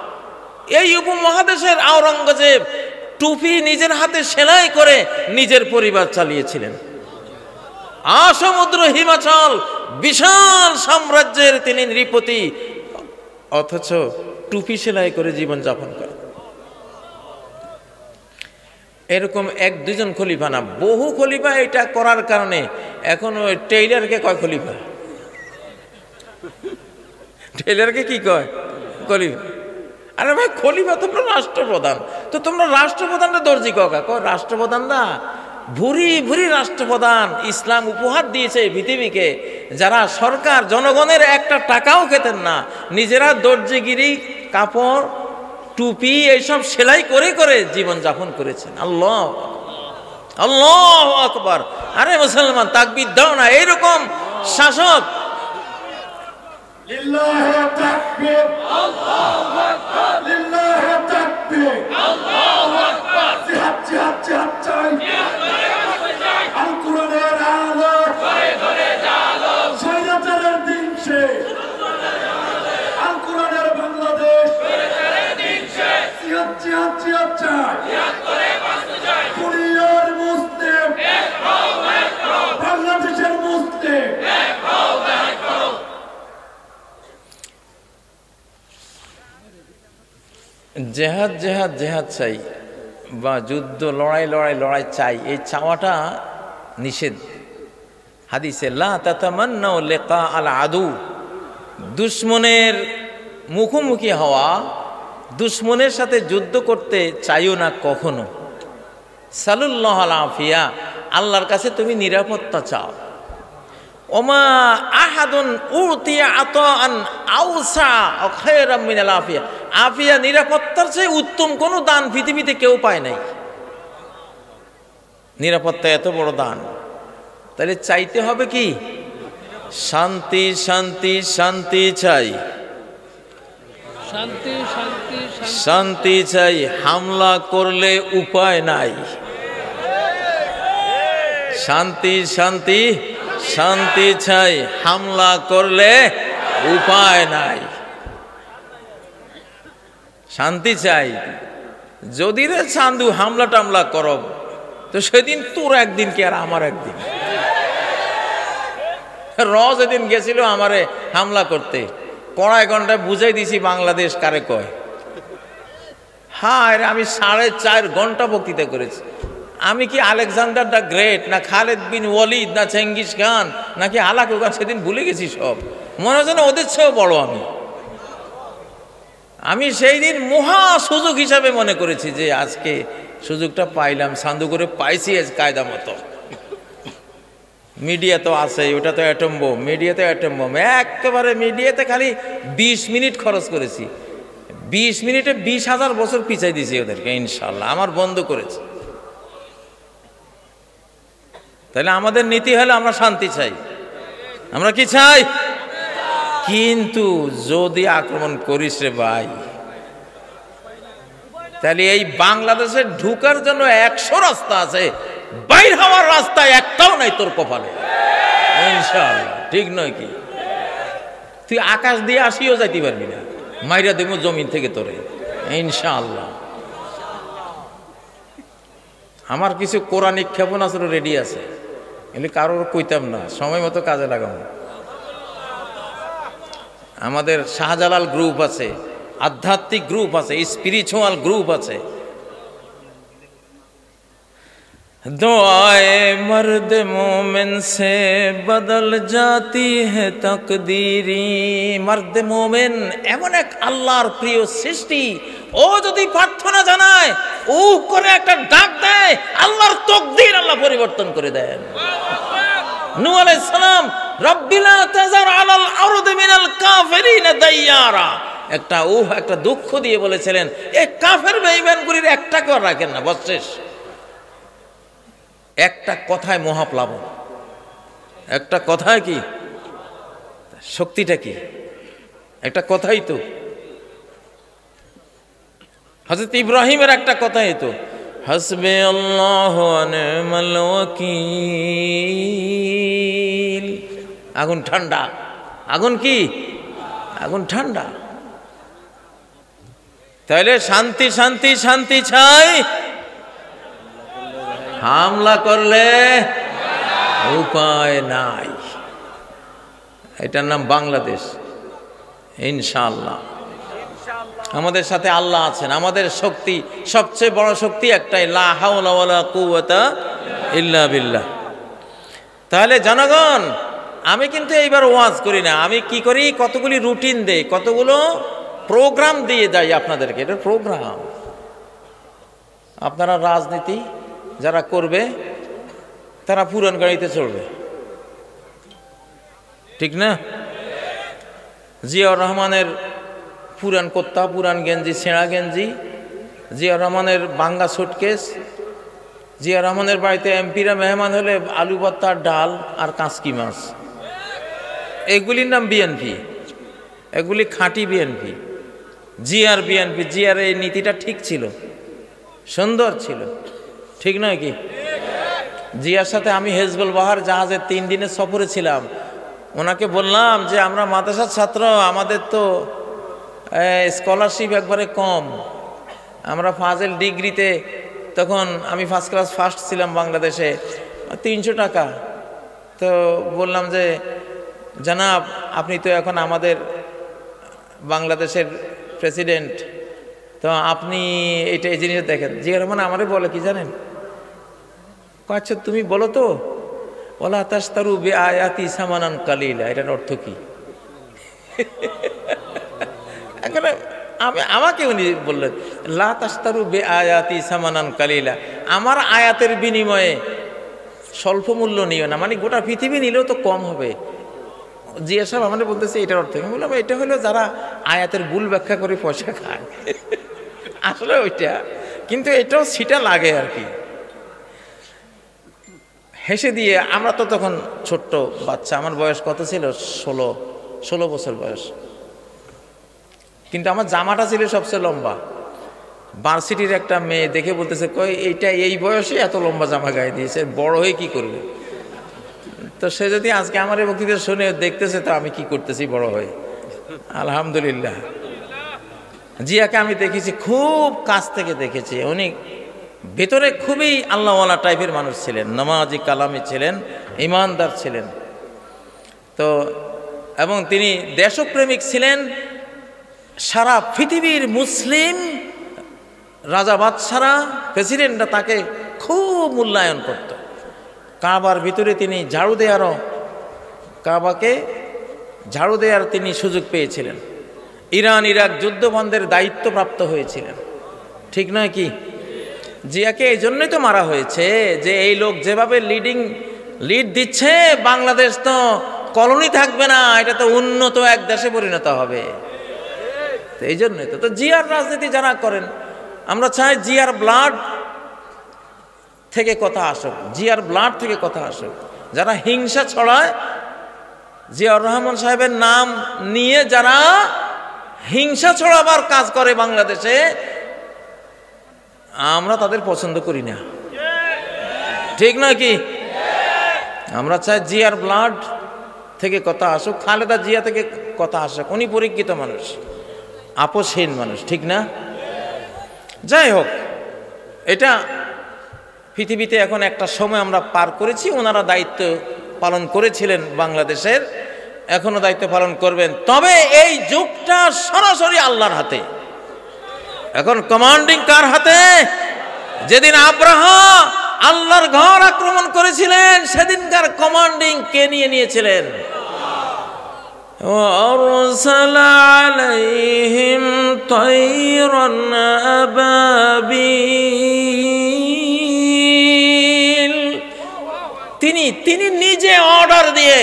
এই উপমহাদেশের আওরঙ্গজেব টুপি নিজের হাতে সেলাই করে নিজের পরিবার চালিয়েছিলেন। আসমুদ্র হিমাচল বিশাল সাম্রাজ্যের তিনি নৃপতি, অথচ টুপি সেলাই করে জীবন যাপন করে। এরকম এক দুজন খলিফা না, বহু খলিফা এটা করার কারণে এখন ওই টেইলারকে কয় খলিফা। টেইলারকে কি কয়? খলিফা। আরে ভাই খলিফা তোমরা রাষ্ট্রপ্রধান, তো তোমরা রাষ্ট্রপ্রধানরা দর্জি কাকা কয় রাষ্ট্রপ্রধান না, ভুরি ভুরি রাষ্ট্রপ্রধান ইসলাম উপহার দিয়েছে পৃথিবীকে, যারা সরকার জনগণের একটা টাকাও খেতেন না, নিজেরা দর্জিগিরি, কাপড়, টুপি এইসব সেলাই করে করে জীবন যাপন করেছেন। আল্লাহ আল্লাহু আকবার। আরে মুসলমান তাকবীর দাও না, এইরকম শাসক। লিল্লাহি তাকবীর, আল্লাহু আকবার, লিল্লাহি তাকবীর, আল্লাহু আকবার। জিহাদ জিহাদ চাই, আল কোরআনের আলো স্বৈরাচারের দিন শেষ, আল কোরআনের বাংলাদেশ জিহাদ জিহাদ জিহাদ চাই, দুনিয়ার মুসলিম বাংলাদেশের মুসলিম জেহাদ জেহাদ জেহাদ চাই বা যুদ্ধ লড়াই লড়াই লড়াই চাই, এই চাওয়াটা নিষেধ হাদিসে। লা তাতামান্নাউ লিকা আল আদু, দুশ্মনের মুখোমুখি হওয়া, দুশ্মনের সাথে যুদ্ধ করতে চাইও না কখনো। সালুল্লাহ আল আফিয়া, আল্লাহর কাছে তুমি নিরাপত্তা চাও। ওমা আহাদুন উতিয়া আতাআন আওসা খায়রাম মিনাল আফিয়া, আফিয়া নিরাপত্তার চেয়ে উত্তম কোনো দান পৃথিবীতে কেউ পায় নাই। নিরাপত্তা এত বড় দান, তাহলে চাইতে হবে কি? শান্তি শান্তি শান্তি চাই, শান্তি শান্তি শান্তি চাই। হামলা করলে উপায় নাই। শান্তি শান্তি শান্তি চাই, হামলা করলে উপায় নাই। শান্তি চাই। যদি রে চান্দু হামলা টামলা করব, তো সেদিন তোর একদিন কি আর আমার একদিন। যেদিন গেছিল আমারে হামলা করতে, কড়াই ঘন্টায় বুঝাই দিছি বাংলাদেশ কারে কয়। হ্যাঁ, আমি 4.5 ঘন্টা বক্তৃতা করেছি। আমি কি আলেকজান্ডার দ্য গ্রেট, না খালেদ বিন ওয়ালিদ, না চেঙ্গিস খান, নাকি হালাকু খান, সেদিন ভুলে গেছি সব। মনে হচ্ছে না ওদের চেয়েও বড় আমি সেই দিন মহা সুযোগ হিসাবে মনে করেছি যে আজকে সুযোগটা পাইলাম, সান্দু করে পাইছি কায়দা মতো। মিডিয়া তো আছে, ওটা তো অ্যাটম বোম, মিডিয়াতে অ্যাটম বোম। একেবারে মিডিয়াতে খালি 20 মিনিট খরচ করেছি, 20 মিনিটে 20,000 বছর পিছাই দিয়েছি ওদেরকে, ইনশাল্লাহ আমার বন্ধ করেছে। তাহলে আমাদের নীতি হলো আমরা শান্তি চাই। আমরা কি চাই? কিন্তু যদি আক্রমণ করিস রে ভাই, তাহলে এই বাংলাদেশে ঢুকার জন্য 100 রাস্তা আছে, বাইর হওয়ার রাস্তা একটাও নাই তোর কপালে, ইনশাআল্লাহ। ঠিক নয় কি? তুই আকাশ দিয়ে আসিও যাইতে পারবি না, মাইরা দেবো জমিন থেকে তোরে, ইনশাআল্লাহ। আমার কিছু কোরআনিক ক্ষেপণাস্ত্র রেডি আছে, এগুলি কারোর কইতাম না, সময় মতো কাজে লাগাবো। আমাদের শাহজালাল গ্রুপ আছে, আধ্যাত্মিক গ্রুপ আছে, স্পিরিচুয়াল গ্রুপ আছে। दुआए मर्द मोमिन से बदल जाती है तकदीरी। मर्द मोमिन এমন এক আল্লাহর প্রিয় সৃষ্টি, ও যদি প্রার্থনা জানায়, ও করে একটা ডাক দেয়, আল্লাহর তকদির আল্লাহ পরিবর্তন করে দেন। নূহ আলাইহিস সালাম রব্বি লা তাযার আলাল আরদি মিনাল কাফিরিন দাইয়ারা, একটা দুঃখ দিয়ে বলেছিলেন, এই কাফের বেঈমানগুলির একটাকেও রাখেন না, বস শেষ। একটা কথায় মহাপ্লাবন, একটা কথায় কি শক্তিটা কি, একটা কথাই তো। হযরত ইব্রাহিমের একটা কথাই তো, হাসবি আল্লাহু ওয়া নি'মাল ওয়াকিল। আগুন ঠান্ডা, আগুন কি? আগুন ঠান্ডা। তাহলে শান্তি শান্তি শান্তি চাই, হামলা করলে উপায় নাই। এটার নাম বাংলাদেশ, ইনশাআল্লাহ। আমাদের সাথে আল্লাহ আছেন, আমাদের শক্তি, সবচেয়ে বড় শক্তি একটাই, লা হাওলা ওয়ালা কুওয়াতা ইল্লা বিল্লাহ। তাহলে জনগণ, আমি কিন্তু এইবার ওয়াজ করি না, আমি কি করি, কতগুলি রুটিন দেই, কতগুলো প্রোগ্রাম দিয়ে যাই আপনাদেরকে। এটা প্রোগ্রাম। আপনারা রাজনীতি যারা করবে তারা পুরান গাড়িতে চলবে, ঠিক না? জিয়াউর রহমানের পুরান কোত্তা, পুরান গেঞ্জি, ছেঁড়া গেঞ্জি, জিয়াউর রহমানের ভাঙ্গা সুটকেস, জিয়াউর রহমানের বাড়িতে এমপিরা মেহমান হলে আলু ভর্তা, ডাল আর কাঁচকি মাছ, এগুলির নাম বিএনপি। এগুলি খাঁটি বিএনপি, জিয়ার বিএনপি। জিয়ার এই নীতিটা ঠিক ছিল, সুন্দর ছিল। ঠিক নয় কি? জিয়ার সাথে আমি হেজবুল বাহার জাহাজে 3 দিনের সফরে ছিলাম। ওনাকে বললাম যে আমরা মাদ্রাসার ছাত্র, আমাদের তো স্কলারশিপ একবারে কম, আমরা ফাজেল ডিগ্রিতে, তখন আমি ফার্স্ট ক্লাস ফার্স্ট ছিলাম বাংলাদেশে, 300 টাকা। তো বললাম যে জনাব আপনি তো এখন আমাদের বাংলাদেশের প্রেসিডেন্ট, তো আপনি এটা এই জিনিস দেখেন। জিয়া রহমান আমারে বলে কি জানেন, আচ্ছা তুমি বলো তো, ওলা তাশতারু বিআয়াতি সামানান কালিলা, এটার অর্থ কি? এখানে আমাকে উনি বললেন লা তাশতারু বিআয়াতি সামানান কালিলা, আমার আয়াতের বিনিময়ে স্বল্প মূল্য নিও না, মানে গোটা পৃথিবী নিলেও তো কম হবে। জিয়া সাহেব আমাদের বলতেছে এটার অর্থ। আমি বললাম এটা হলো যারা আয়াতের ভুল ব্যাখ্যা করে পয়সা খায়, আসলে ওইটা, কিন্তু এটাও সিটা লাগে আর কি। হেসে দিয়ে, আমরা তো তখন ছোট্ট বাচ্চা, আমার বয়স কত ছিল, 16 বছর বয়স, কিন্তু আমার জামাটা ছিল সবচেয়ে লম্বা। ভার্সিটির একটা মেয়ে দেখে বলতেছে কই এইটা এই বয়সে এত লম্বা জামা গায়ে দিয়েছে, বড় হয়ে কি করবে? তো সে যদি আজকে আমার এই বক্তৃতা শুনে দেখতেছে তো আমি কি করতেছি বড় হয়ে। আলহামদুলিল্লাহ, জিয়াকে আমি দেখেছি, খুব কাছ থেকে দেখেছি। উনি ভেতরে খুবই আল্লাহওয়ালা টাইপের মানুষ ছিলেন, নামাজি কালামি ছিলেন, ইমানদার ছিলেন। তো এবং তিনি দেশপ্রেমিক ছিলেন। সারা পৃথিবীর মুসলিম রাজা বাদশারা, প্রেসিডেন্টরা তাকে খুব মূল্যায়ন করত। কাবার ভিতরে তিনি কাবাকে ঝাড়ু দেওয়ার তিনি সুযোগ পেয়েছিলেন। ইরান ইরাক যুদ্ধ বন্ধের দায়িত্বপ্রাপ্ত হয়েছিলেন, ঠিক নয় কি? জিয়াকে এই জন্যই তো মারা হয়েছে যে এই লোক যেভাবে লিড দিচ্ছে, বাংলাদেশ তো কলোনি থাকবে না, এটা তো উন্নত এক দেশে পরিণত হবে। এই জন্যই তো জিয়ার রাজনীতি যারা করেন, আমরা চাই জিয়ার ব্লাড থেকে কথা আসুক, জিয়ার ব্লাড থেকে কথা আসুক। যারা হিংসা ছড়ায়, জিয়াউর রহমান সাহেবের নাম নিয়ে যারা হিংসা ছড়াবার কাজ করে বাংলাদেশে, আমরা তাদের পছন্দ করি না, ঠিক নয় কি? আমরা চাই জিয়ার ব্লাড থেকে কথা আসুক, খালেদা জিয়া থেকে কথা আসুক। উনি পরীক্ষিত মানুষ, আপোষহীন মানুষ, ঠিক না? যাই হোক, এটা পৃথিবীতে এখন একটা সময় আমরা পার করেছি। ওনারা দায়িত্ব পালন করেছিলেন বাংলাদেশের, এখনো দায়িত্ব পালন করবেন। তবে এই যুগটা সরাসরি আল্লাহর হাতে। এখন কমান্ডিং কার হাতে? যেদিন আব্রাহা আল্লাহর ঘর আক্রমণ করেছিলেন, সেদিনকার কমান্ডিং কে নিয়েছিলেন? وأرسل عليهم طيرا أبابيل, তিনি নিজে অর্ডার দিয়ে,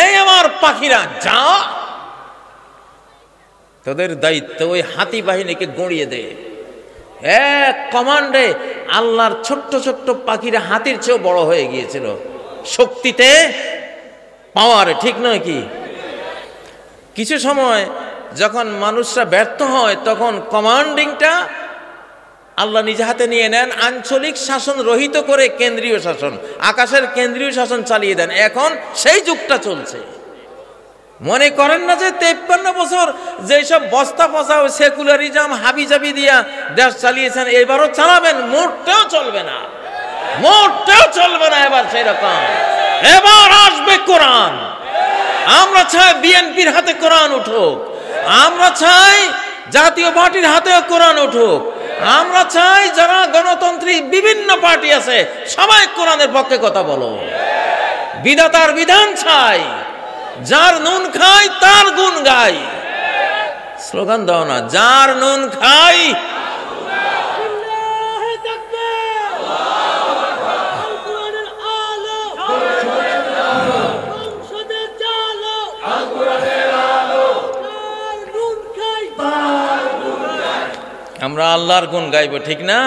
এই আমার পাখিরা যা, তাদের দায়িত্ব ওই হাতি বাহিনীকে গড়িয়ে দেয়। এক কমান্ডে আল্লাহর ছোট্ট ছোট্ট পাখিরা হাতির চেয়েও বড় হয়ে গিয়েছিল শক্তিতে, পাওয়ারে, ঠিক নয় কি? কিছু সময় যখন মানুষরা ব্যর্থ হয়, তখন কমান্ডিংটা আল্লাহ নিজে হাতে নিয়ে নেন, আঞ্চলিক শাসন রহিত করে কেন্দ্রীয় শাসন, আকাশের কেন্দ্রীয় শাসন চালিয়ে দেন। এখন সেই যুগটা চলছে। মনে করেন না যে 53 বছর যেসব বস্তা ফসা সেকুলারিজম হাবিজাবি দিয়া দেশ চালিয়েছেন, এবারও চালাবেন? মোটেও চলবে না, মোটেও চলবে না এবার সেরকম। এবার আসবে কোরআন। আমরা চাই বিএনপির হাতে কোরআন উঠুক, আমরা চাই জাতীয় পার্টির হাতেও কোরআন উঠুক, আমরা চাই যারা গণতন্ত্রী বিভিন্ন পার্টি আছে সবাই কোরআনের পক্ষে কথা বলো। বিধাতার বিধান চাই, যার নুন খাই তার গুণ গাই। স্লোগান দাও না, যার নুন খাই। আমরা আল্লাহর গুণ গাইব, ঠিক না?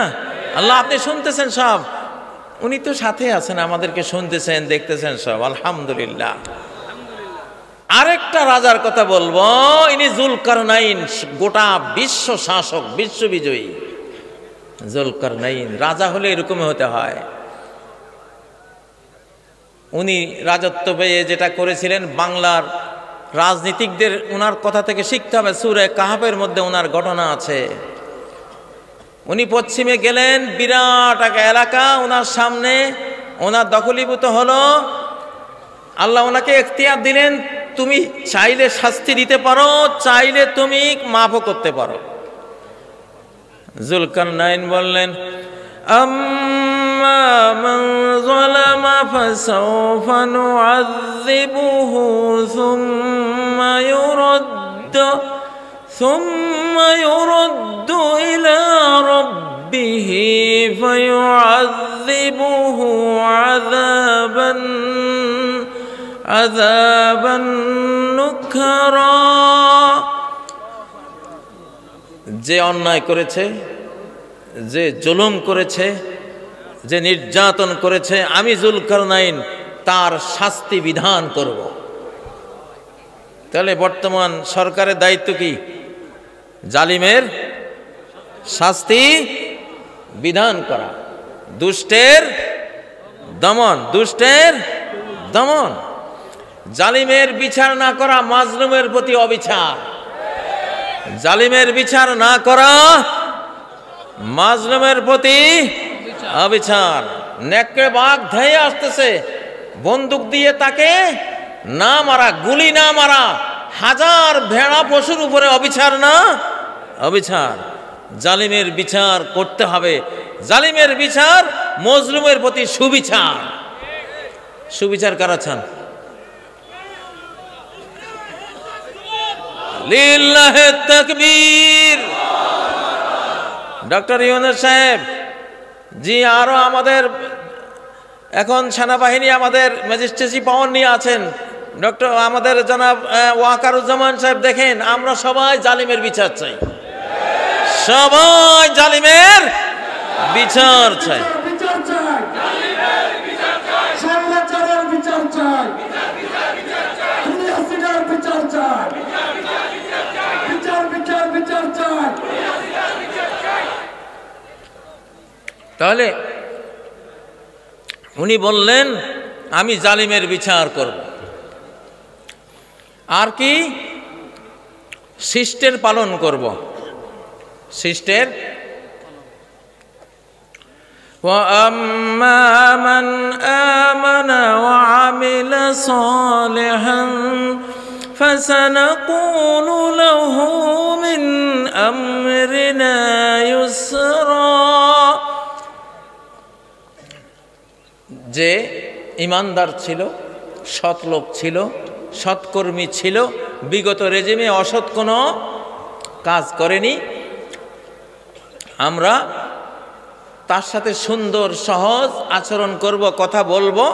আল্লাহ আপনি শুনতেছেন সব, উনি তো সাথে আছেন, আমাদেরকে শুনতেছেন, দেখতেছেন সব, আলহামদুলিল্লাহ। আরেকটা রাজার কথা বলবো, ইনি জুলকারনাইন, গোটা বিশ্ব শাসক, বিশ্ব বিজয়ী। জুলকারনাইন রাজা হলে এরকমই হতে হয়। উনি রাজত্ব পেয়ে যেটা করেছিলেন, বাংলার রাজনীতিকদের ওনার কথা থেকে শিখতে হবে। সূরা কাহাফের মধ্যে ওনার ঘটনা আছে। উনি পশ্চিমে গেলেন, বিরাট এক এলাকা ওনার সামনে, ওনার দখলীভূত হলো। আল্লাহ ওনাকে এখতিয়ার দিলেন, তুমি চাইলে শাস্তি দিতে পারো, চাইলে তুমি মাফও করতে পারো। জুলকারনাইন বললেন, আম্মা মান যালামা ফাসাওফা নুআযযিবুহু সুম্মা ইউরাদ্দু ইলা রাব্বিহি ফায়ুআযযিবুহু আযাবান নুকরা। যে অন্যায় করেছে, যে জুলুম করেছে, যে নির্যাতন করেছে, আমি জুলকারনাইন তার শাস্তি বিধান করব। তাহলে বর্তমান সরকারের দায়িত্ব কি? জালিমের শাস্তি বিধান করা, দুষ্টের দমন, জালিমের বিচার না করা মাজলুমের প্রতি অবিচার, জালিমের বিচার না করা মাজলুমের প্রতি অবিচার। নেকড়ে বাঘ ধেয়ে আসতেছে, বন্দুক দিয়ে তাকে না মারা, গুলি না মারা, হাজার ভেড়া পশুর উপরে অবিচার না অবিচার। জালিমের বিচার করতে হবে, জালিমের বিচার মজলুমের প্রতি সুবিচার। সুবিচার কারা চান? লিল্লাহে তাকবীর। ডক্টর ইউনূস সাহেব জি, আরো আমাদের এখন সেনাবাহিনী আমাদের ম্যাজিস্ট্রেসি পাওয়ার নিয়ে আছেন। ডক্টর আমাদের জনাব ওয়াকারুজ্জামান সাহেব, দেখেন আমরা সবাই জালিমের বিচার চাই, সবাই জালিমের বিচার চাই। তাহলে উনি বললেন, আমি জালিমের বিচার করব। আর কি? শিষ্টের পালন করব। শিষ্টের وَأَمَّا مَنْ آمَنَ وَعَمِلَ صَالِحًا فَسَنَقُولُ لَهُ مِنْ أَمْرِنَا يُسْرًا। যে ইমানদার ছিল, সৎ লোক ছিল, সৎকর্মী ছিল, বিগত রেজিমে অসৎ কোনো কাজ করেনি, আমরা তার সাথে সুন্দর সহজ আচরণ করব, কথা বলবো,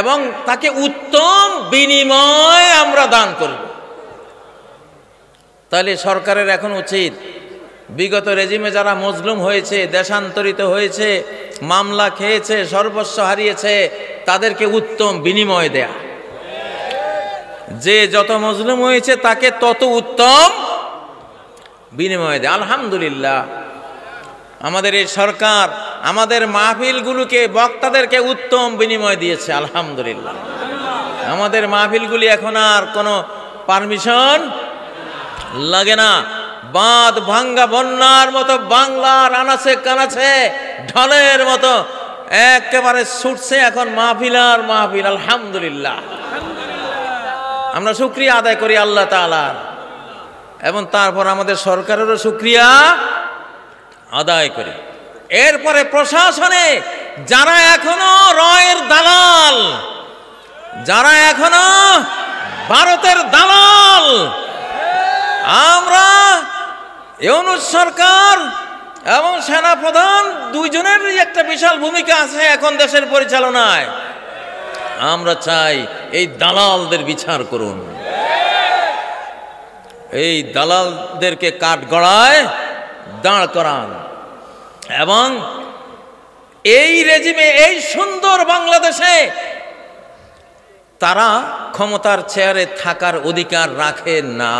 এবং তাকে উত্তম বিনিময় আমরা দান করব। তাহলে সরকারের এখন উচিত বিগত রেজিমে যারা মজলুম হয়েছে, দেশান্তরিত হয়েছে, মামলা খেয়েছে, সর্বস্ব হারিয়েছে, তাদেরকে উত্তম বিনিময় দেয়া। যে যত মজলুম হয়েছে তাকে তত উত্তম বিনিময় দেয়া। আলহামদুলিল্লাহ, আমাদের এই সরকার আমাদের মাহফিলগুলোকে, বক্তাদেরকে উত্তম বিনিময় দিয়েছে। আলহামদুলিল্লাহ, আমাদের মাহফিলগুলি এখন আর কোনো পারমিশন লাগে না। বাঁধ ভাঙ্গা বন্যার মতো বাংলার আনাচে কানাচে ঢলের মতো একেবারে ছুটছে এখন মাহফিল আর মাহফিল। আলহামদুলিল্লাহ, আমরা শুকরিয়া আদায় করি আল্লাহ তাআলার, এবং তারপর আমাদের সরকারেরও শুকরিয়া আদায় করি। এরপরে প্রশাসনে যারা এখনো রয়ের দালাল, যারা এখনো ভারতের দালাল, আমরা ইউনূস সরকার এবং সেনাপ্রধান দুইজনেরই একটা বিশাল ভূমিকা আছে এখন দেশের পরিচালনায়। আমরা চাই এই দালালদের বিচার করুন, এই দালালদেরকে কাঠগড়ায় দাঁড় করান, এবং এই রেজিমে, এই সুন্দর বাংলাদেশে তারা ক্ষমতার চেয়ারে থাকার অধিকার রাখে না।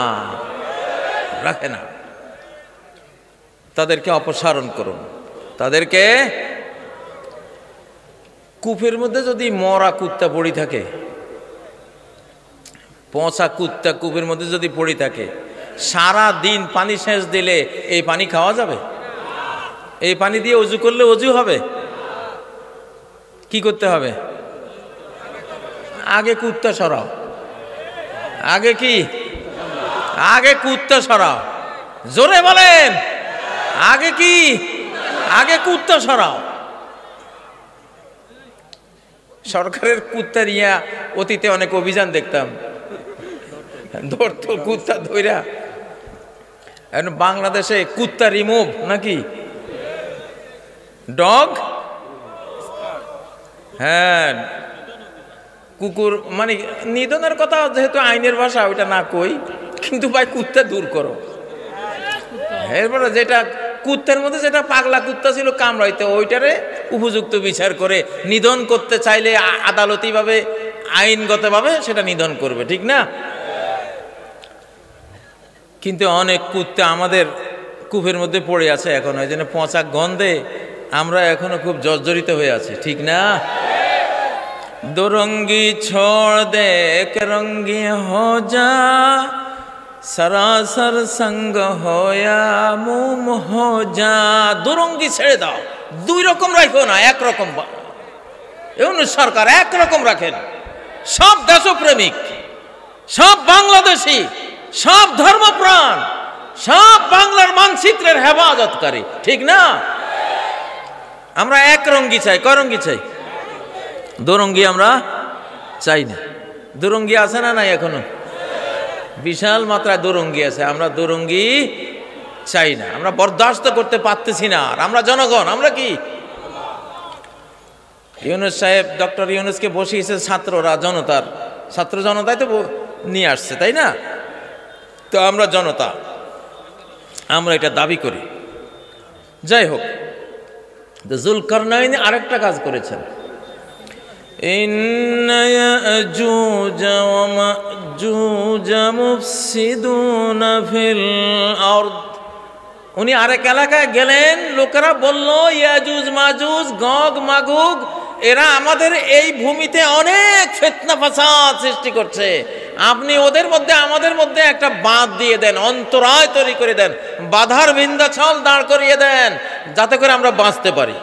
তাদেরকে অপসারণ করুন। তাদেরকে কূপের মধ্যে যদি মরা কুত্তা পড়ে থাকে, পচা কুত্তা কূপের মধ্যে যদি পড়ে থাকে, সারা দিন পানি সেচ দিলে এই পানি খাওয়া যাবে? এই পানি দিয়ে অজু করলে অজু হবে? কি করতে হবে? আগে কুত্তা সরাও। আগে কি? আগে কুত্তা সরাও। জোরে বলেন, আগে কি? আগে কুত্তা সরাও। সরকারের কুত্তার অতীতে অনেক অভিযান দেখতাম, ধরতো কুত্তা ধইরা। এখন বাংলাদেশে কুত্তা রিমুভ নাকি? ডগ, হ্যাঁ, কুকুর মানে নিধনের কথা যেহেতু আইনের ভাষা ওইটা না কই, কিন্তু ভাই কুত্তা দূর করো। এরপরে যেটা কুত্তার মধ্যে যেটা পাগলা কুত্তা ছিল কামড়াইতে, ওইটারে উপযুক্ত বিচার করে নিধন করতে চাইলে আদালতিভাবে আইনগতভাবে সেটা নিধন করবে, ঠিক না? কিন্তু অনেক কুত্তা আমাদের কূপের মধ্যে পড়ে আছে এখন, ওই জন্য পচা গন্ধে আমরা এখনো খুব জর্জরিত হয়ে আছি, ঠিক না? দুরঙ্গি ছোড় দে রঙ্গি হো যা, সরাসর সঙ্গ হয়া মুম হো যা। দুরঙ্গি ছেড়ে দাও, দুই রকম রাখো না, একরকম। সরকার একরকম রাখেন। সব দেশপ্রেমিক, সব বাংলাদেশি, সব ধর্মপ্রাণ, সব বাংলার মানচিত্রের হেফাজতকারী, ঠিক না? আমরা এক রঙ্গি চাই। কয় রঙ্গি চাই? দুরঙ্গি আমরা চাই না। দুরঙ্গি আছে না নাই? এখনো বিশাল মাত্রায় দুরঙ্গি আছে। আমরা দুরঙ্গি চাই না, আমরা বরদাস্ত করতে পারতেছি না। আর আমরা জনগণ, আমরা কি? ইউনূস সাহেব, ডক্টর ইউনূসকে বসিয়েছে ছাত্ররা, জনতার ছাত্র জনতাই তো নিয়ে আসছে, তাই না? তো আমরা জনতা, আমরা এটা দাবি করি। যাই হোক, জুলকারনাইন আরেকটা কাজ করেছেন। ইন্না ইয়াজুজ ওয়া মাজুজ মুফসিদুনা ফিল আরদ। উনি আরেক এলাকায় গেলেন, লোকেরা বলল ইয়াজুজ মাজুজ, গগ মাগুগ, এরা আমাদের এই ভূমিতে অনেক ফিতনা ফাসাদ সৃষ্টি করছে। আপনি ওদের মধ্যে আমাদের মধ্যে একটা বাঁধ দিয়ে দেন, অন্তরায় তৈরি করে দেন, বাধার বিন্ধ্যাচল দাঁড় করিয়ে দেন, যাতে করে আমরা বাঁচতে পারি।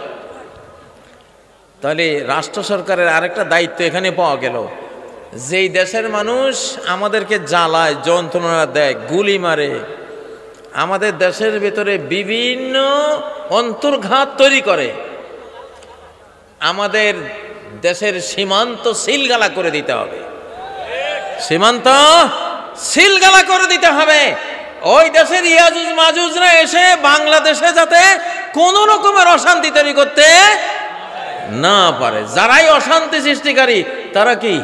তাহলে রাষ্ট্র সরকারের আরেকটা দায়িত্ব এখানে পাওয়া গেল। যেই দেশের মানুষ আমাদেরকে জ্বালায়, যন্ত্রণা দেয়, গুলি মারে, আমাদের দেশের ভিতরে বিভিন্ন অন্তর্ঘাত তৈরি করে, আমাদের দেশের সীমান্ত সিলগালা করে দিতে হবে। সীমান্ত সিলগালা করে দিতে হবে। ওই দেশের ইয়াজুজ মাজুজরা এসে বাংলাদেশে যাতে কোনো রকমের অশান্তি তৈরি করতে না পারে। যারাই অশান্তি সৃষ্টিকারী তারা কি?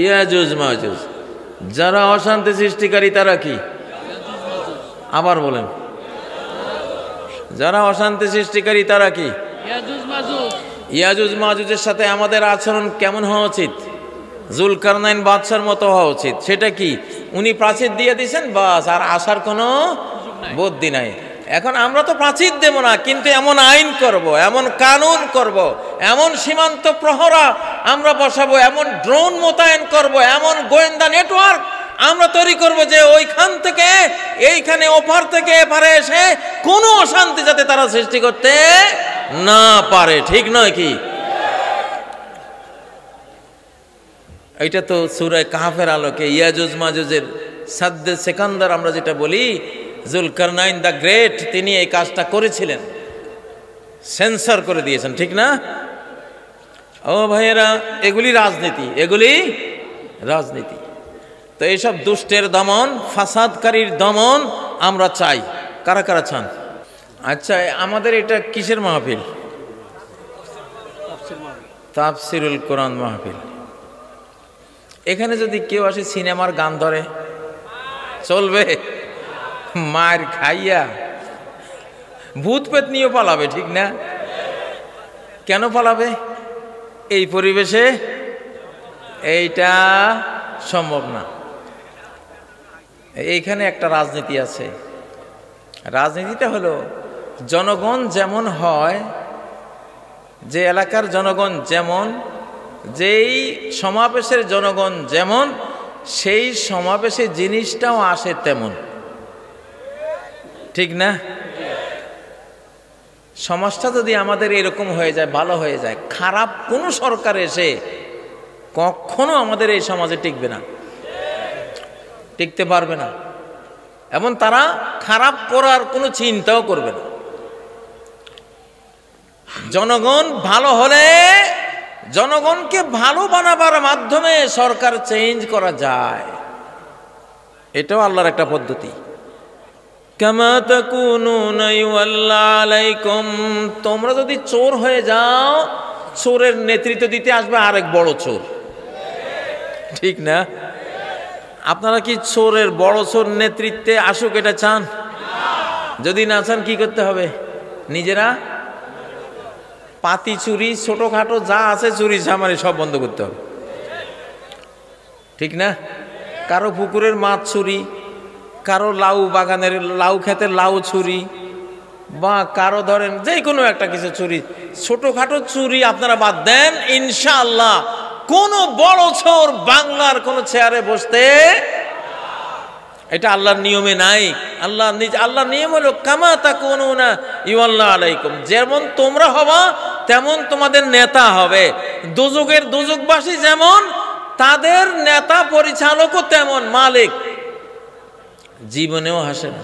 ইয়াজুজ মাজুজ। যারা অশান্তি সৃষ্টিকারী তারা কি? আবার বলেন, যারা অশান্তি সৃষ্টিকারী তারা কি? ইয়াজুজ মাজুজের সাথে আমাদের আচরণ কেমন হওয়া উচিত? জুলকারনাইন বাদশার মতো হওয়া উচিত। সেটা কি? উনি প্রাচীর দিয়ে দিয়েছেন, বাস, আর আসার কোনো বুদ্ধি নাই। এখন আমরা তো প্রাচীর দেব না, কিন্তু এমন আইন করব, এমন কানুন করব, এমন সীমান্ত প্রহরা আমরা বসাবো, এমন ড্রোন মোতায়েন করব, এমন গোয়েন্দা নেটওয়ার্ক আমরা তৈরি করব যে ওইখান থেকে এইখানে, ওপার থেকে এপারে এসে কোনো অশান্তি যাতে তারা সৃষ্টি করতে না পারে, ঠিক নয় কি? এইটা তো সূরা কাহফের আলোকে ইয়াজুজ মাজুজের সাদ্দে সেকান্দার আমরা যেটা বলি, জুলকারনাইন দ্য গ্রেট তিনি এই কাজটা করেছিলেন, সেন্সর করে দিয়েছেন, ঠিক না? ও ভাইয়েরা, এগুলি রাজনীতি, এগুলি রাজনীতি। তো এইসব দুষ্টের দমন, ফাসাদকারীর দমন আমরা চাই। কারা কারা চান? আচ্ছা, আমাদের এটা কিসের মাহফিল? তাফসিরুল কোরআন মাহফিল। এখানে যদি কেউ আসে সিনেমার গান ধরে, চলবে? মার খাইয়া ভূত পেত নিয়ে পালাবে, ঠিক না? কেন পালাবে? এই পরিবেশে এইটা সম্ভব না। এইখানে একটা রাজনীতি আছে, রাজনীতিটা হলো জনগণ যেমন হয়, যে এলাকার জনগণ যেমন, যেই সমাবেশের জনগণ যেমন, সেই সমাবেশে জিনিসটাও আসে তেমন, ঠিক না? সমাজটা যদি আমাদের এরকম হয়ে যায়, ভালো হয়ে যায়, খারাপ কোনো সরকার এসে কখনো আমাদের এই সমাজে টিকবে না, টিকতে পারবে না, এবং তারা খারাপ করার কোনো চিন্তাও করবে না। জনগণ ভালো হলে, জনগণকে ভালো বানাবার মাধ্যমে সরকার চেঞ্জ করা যায়, এটাও আল্লাহর একটা পদ্ধতি। কামা তাকুনুনা ইউআল্লা আলাইকুম, তোমরা যদি চোর হয়ে যাও, চোরের নেতৃত্ব দিতে আসবে আরেক বড় চোর, ঠিক না? আপনারা কি চোরের বড় চোর নেতৃত্বে আসুক এটা চান? যদি না চান কি করতে হবে? নিজেরা পাতি চুরি, ছোটখাটো যা আছে চুরি চামারি সব বন্ধ করতে হবে, ঠিক না? কারো পুকুরের মাছ চুরি, কারো লাউ বাগানের লাউ ক্ষেতের লাউ চুরি, বা কারো ধরেন যে কোনো একটা কিছু চুরি, ছোটখাটো চুরি আপনারা বাদ দেন, ইনশাআল্লাহ কোন বড় চোর বাংলার কোন চেয়ারে বসতে, এটা আল্লাহর নিয়মে নাই। আল্লাহর নিয়ম হলো কামা তাকুনুনা ইউআল্লা আলাইকুম, যেমন তোমরা হবা তেমন তোমাদের নেতা হবে। দোজখের দোজখবাসী যেমন, তাদের নেতা পরিচালকও তেমন, মালিক। জীবনেও হাসে না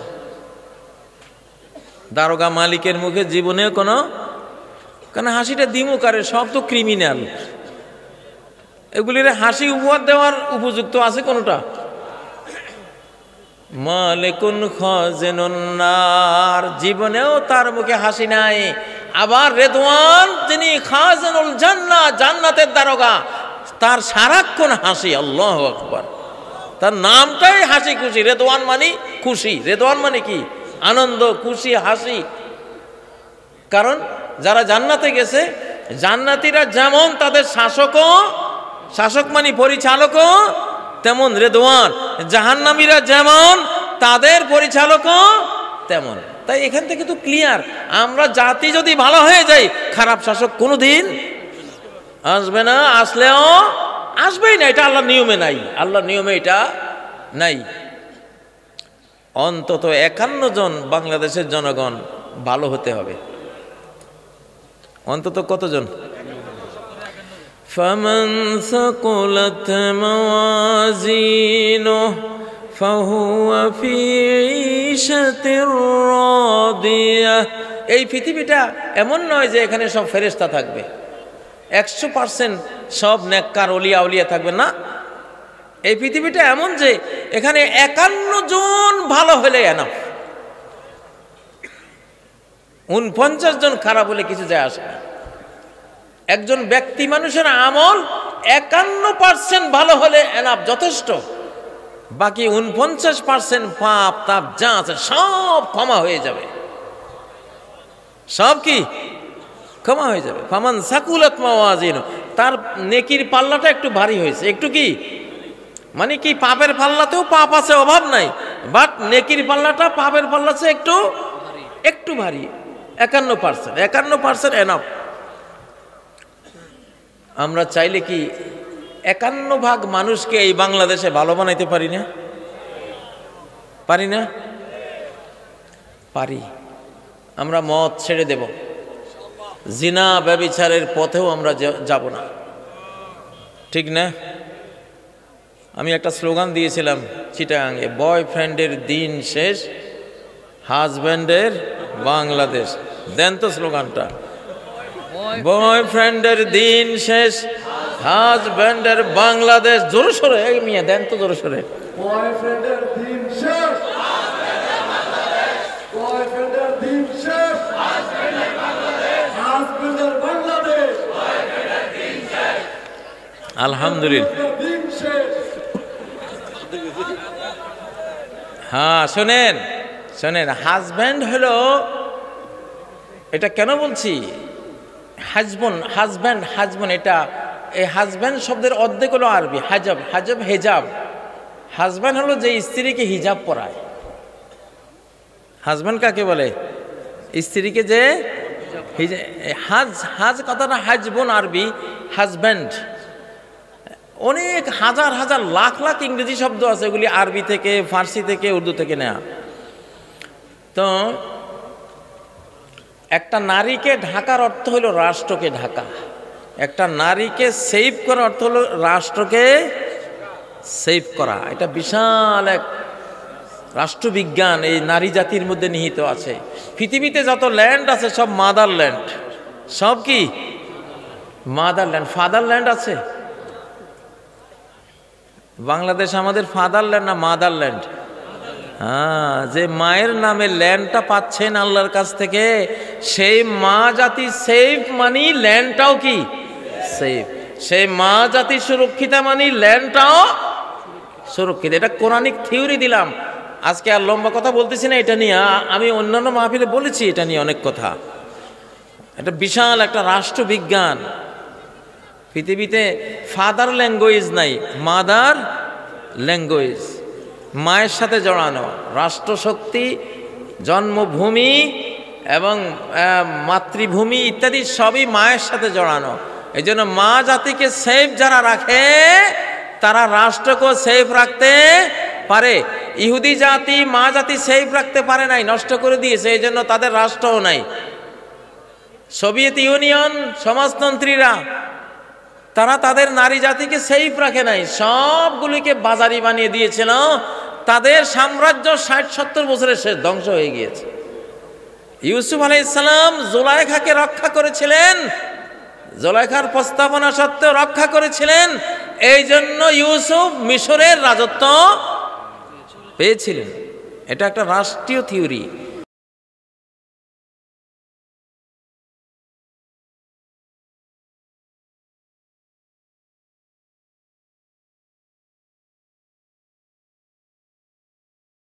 দারোগা মালিকের মুখে, জীবনেও কোনো, কেন হাসিটা দিমুকারে, সব তো ক্রিমিনাল, এগুলির হাসি উপহার দেওয়ার উপযুক্ত আছে কোনটা? মালিকুন খাজিনুন নার, জীবনেও তার মুখে হাসি নাই। আবার রেদওয়ান, যিনি খাজিনুল জান্নাহ, জান্নাতের দারোগা, তার সারাক্ষণ হাসি, আল্লাহু আকবার, তার নামটাই হাসি খুশি। রেদওয়ান মানে খুশি, রেদওয়ান মানে কি? আনন্দ, খুশি, হাসি। কারণ যারা জান্নাতে গেছে, জান্নাতীরা যেমন তাদের শাসকও, শাসক মানে পরিচালকও তেমন রেদওয়ান, জাহান্নামীরা যেমন তাদের পরিচালকও তেমন। তাই এখান থেকে তো ক্লিয়ার, আমরা জাতি যদি ভালো হয়ে যাই, খারাপ শাসক কোনোদিন আসবে না, আসলেও আসবেই না, এটা আল্লাহর নিয়মে নাই, আল্লাহর নিয়মে এটা নাই। অন্তত 51 জন বাংলাদেশের জনগণ ভালো হতে হবে, অন্তত কতজন? فمن ثقلت موازينه فهو في عيشة راضية। এই পৃথিবীটা এমন নয় যে এখানে সব ফেরেশতা থাকবে, 100% সব নেককার ওলিয়া আউলিয়া থাকবে না। এই পৃথিবীটা এমন যে এখানে 51 জন ভালো হলে এনাফ, 49 জন খারাপ হলে কিছু যায় আসে না। একজন ব্যক্তি মানুষের আমল 51% ভালো হলে এনাফ, যথেষ্ট। বাকি 49% পাপ তাপ যা আছে সব ক্ষমা হয়ে যাবে, সব কি ক্ষমা হয়ে যাবে। ফামান সাকুলাত মাওয়াজিনু, তার নেকির পাল্লাটা একটু ভারী হয়েছে, একটু কি মানে কি, পাপের পাল্লাতেও পাপ আছে, অভাব নাই, বাট নেকির পাল্লাটা পাপের পাল্লাতে একটু একটু ভারী। 51% এনাফ। আমরা চাইলে কি 51 মানুষকে এই বাংলাদেশে ভালো বানাইতে পারি না? পারি না? পারি। আমরা মদ ছেড়ে দেব, জিনা ব্যভিচারের পথেও আমরা যাব না, ঠিক না? আমি একটা স্লোগান দিয়েছিলাম চিটাগাঙে, বয়ফ্রেন্ডের দিন শেষ, হাজব্যান্ডের বাংলাদেশ। দেন তো স্লোগানটা, বয়ফ্রেন্ডের দিন শেষ, হাজব্যান্ডের বাংলাদেশ। জোরে সরে মিয়া দেন তো, জোরে সরে। বয়ফ্রেন্ডের দিন শেষ, বয়ফ্রেন্ডের দিন শেষ, হাজব্যান্ডের বাংলাদেশ, আলহামদুলিল্লাহ। হ্যাঁ শোনেন শোনেন, হাজব্যান্ড হলো, এটা কেন বলছি হাজব্যান্ড, এটা এই হাজব্যান্ড শব্দের অর্ধেক হলো আরবি হাজাব, হেজাব। হাজব্যান্ড হলো যে স্ত্রীকে হিজাব পরায়, হাজব্যান্ড কাকে বলে? স্ত্রীকে যে হাজ, হাজ কথাটা হাজবন আরবি, হাজব্যান্ড। অনেক হাজার হাজার লাখ লাখ ইংরেজি শব্দ আছে, এগুলি আরবি থেকে, ফার্সি থেকে, উর্দু থেকে নেওয়া। তো একটা নারীকে ঢাকার অর্থ হলো রাষ্ট্রকে ঢাকা, একটা নারীকে সেভ করার অর্থ হলো রাষ্ট্রকে সেভ করা। এটা বিশাল এক রাষ্ট্রবিজ্ঞান এই নারী জাতির মধ্যে নিহিত আছে। পৃথিবীতে যত ল্যান্ড আছে সব মাদারল্যান্ড, সব কি মাদারল্যান্ড। ফাদারল্যান্ড আছে? বাংলাদেশ আমাদের ফাদারল্যান্ড না মাদারল্যান্ড? হ্যাঁ, যে মায়ের নামে ল্যান্ডটা পাচ্ছেন আল্লাহর কাছ থেকে, সেই মা জাতি সেফ মানি ল্যান্ডটাও কি সেফ। সেই মা জাতি সুরক্ষিত মানি ল্যান্ডটাও সুরক্ষিত। এটা কোরআনিক থিওরি দিলাম। আজকে আর লম্বা কথা বলতেছি না এটা নিয়ে, আমি অন্যান্য মাহফিলে বলেছি এটা নিয়ে অনেক কথা। এটা বিশাল একটা রাষ্ট্রবিজ্ঞান। পৃথিবীতে ফাদার ল্যাঙ্গুয়েজ নাই, মাদার ল্যাঙ্গুয়েজ। মায়ের সাথে জড়ানো রাষ্ট্রশক্তি, জন্মভূমি এবং মাতৃভূমি ইত্যাদি সবই মায়ের সাথে জড়ানো। এই জন্য মা জাতিকে সেফ যারা রাখে তারা রাষ্ট্রকেও সেফ রাখতে পারে। ইহুদি জাতি মা জাতি সেফ রাখতে পারে নাই, নষ্ট করে দিয়েছে, এই জন্য তাদের রাষ্ট্রও নাই। সোভিয়েত ইউনিয়ন সমাজতন্ত্রীরা তারা তাদের নারী জাতিকে সেফ রাখে নাই, সবগুলিকে বাজারি বানিয়ে দিয়েছিল। তাদের সাম্রাজ্য ৬০-৭০ বছরের শেষ ধ্বংস হয়ে গিয়েছে। ইউসুফ আলাইহিস সালাম জুলাইখাকে রক্ষা করেছিলেন, জুলাইখার প্রস্তাবনা সত্ত্বেও রক্ষা করেছিলেন। এই জন্য ইউসুফ মিশরের রাজত্ব পেয়েছিলেন। এটা একটা রাষ্ট্রীয় থিওরি।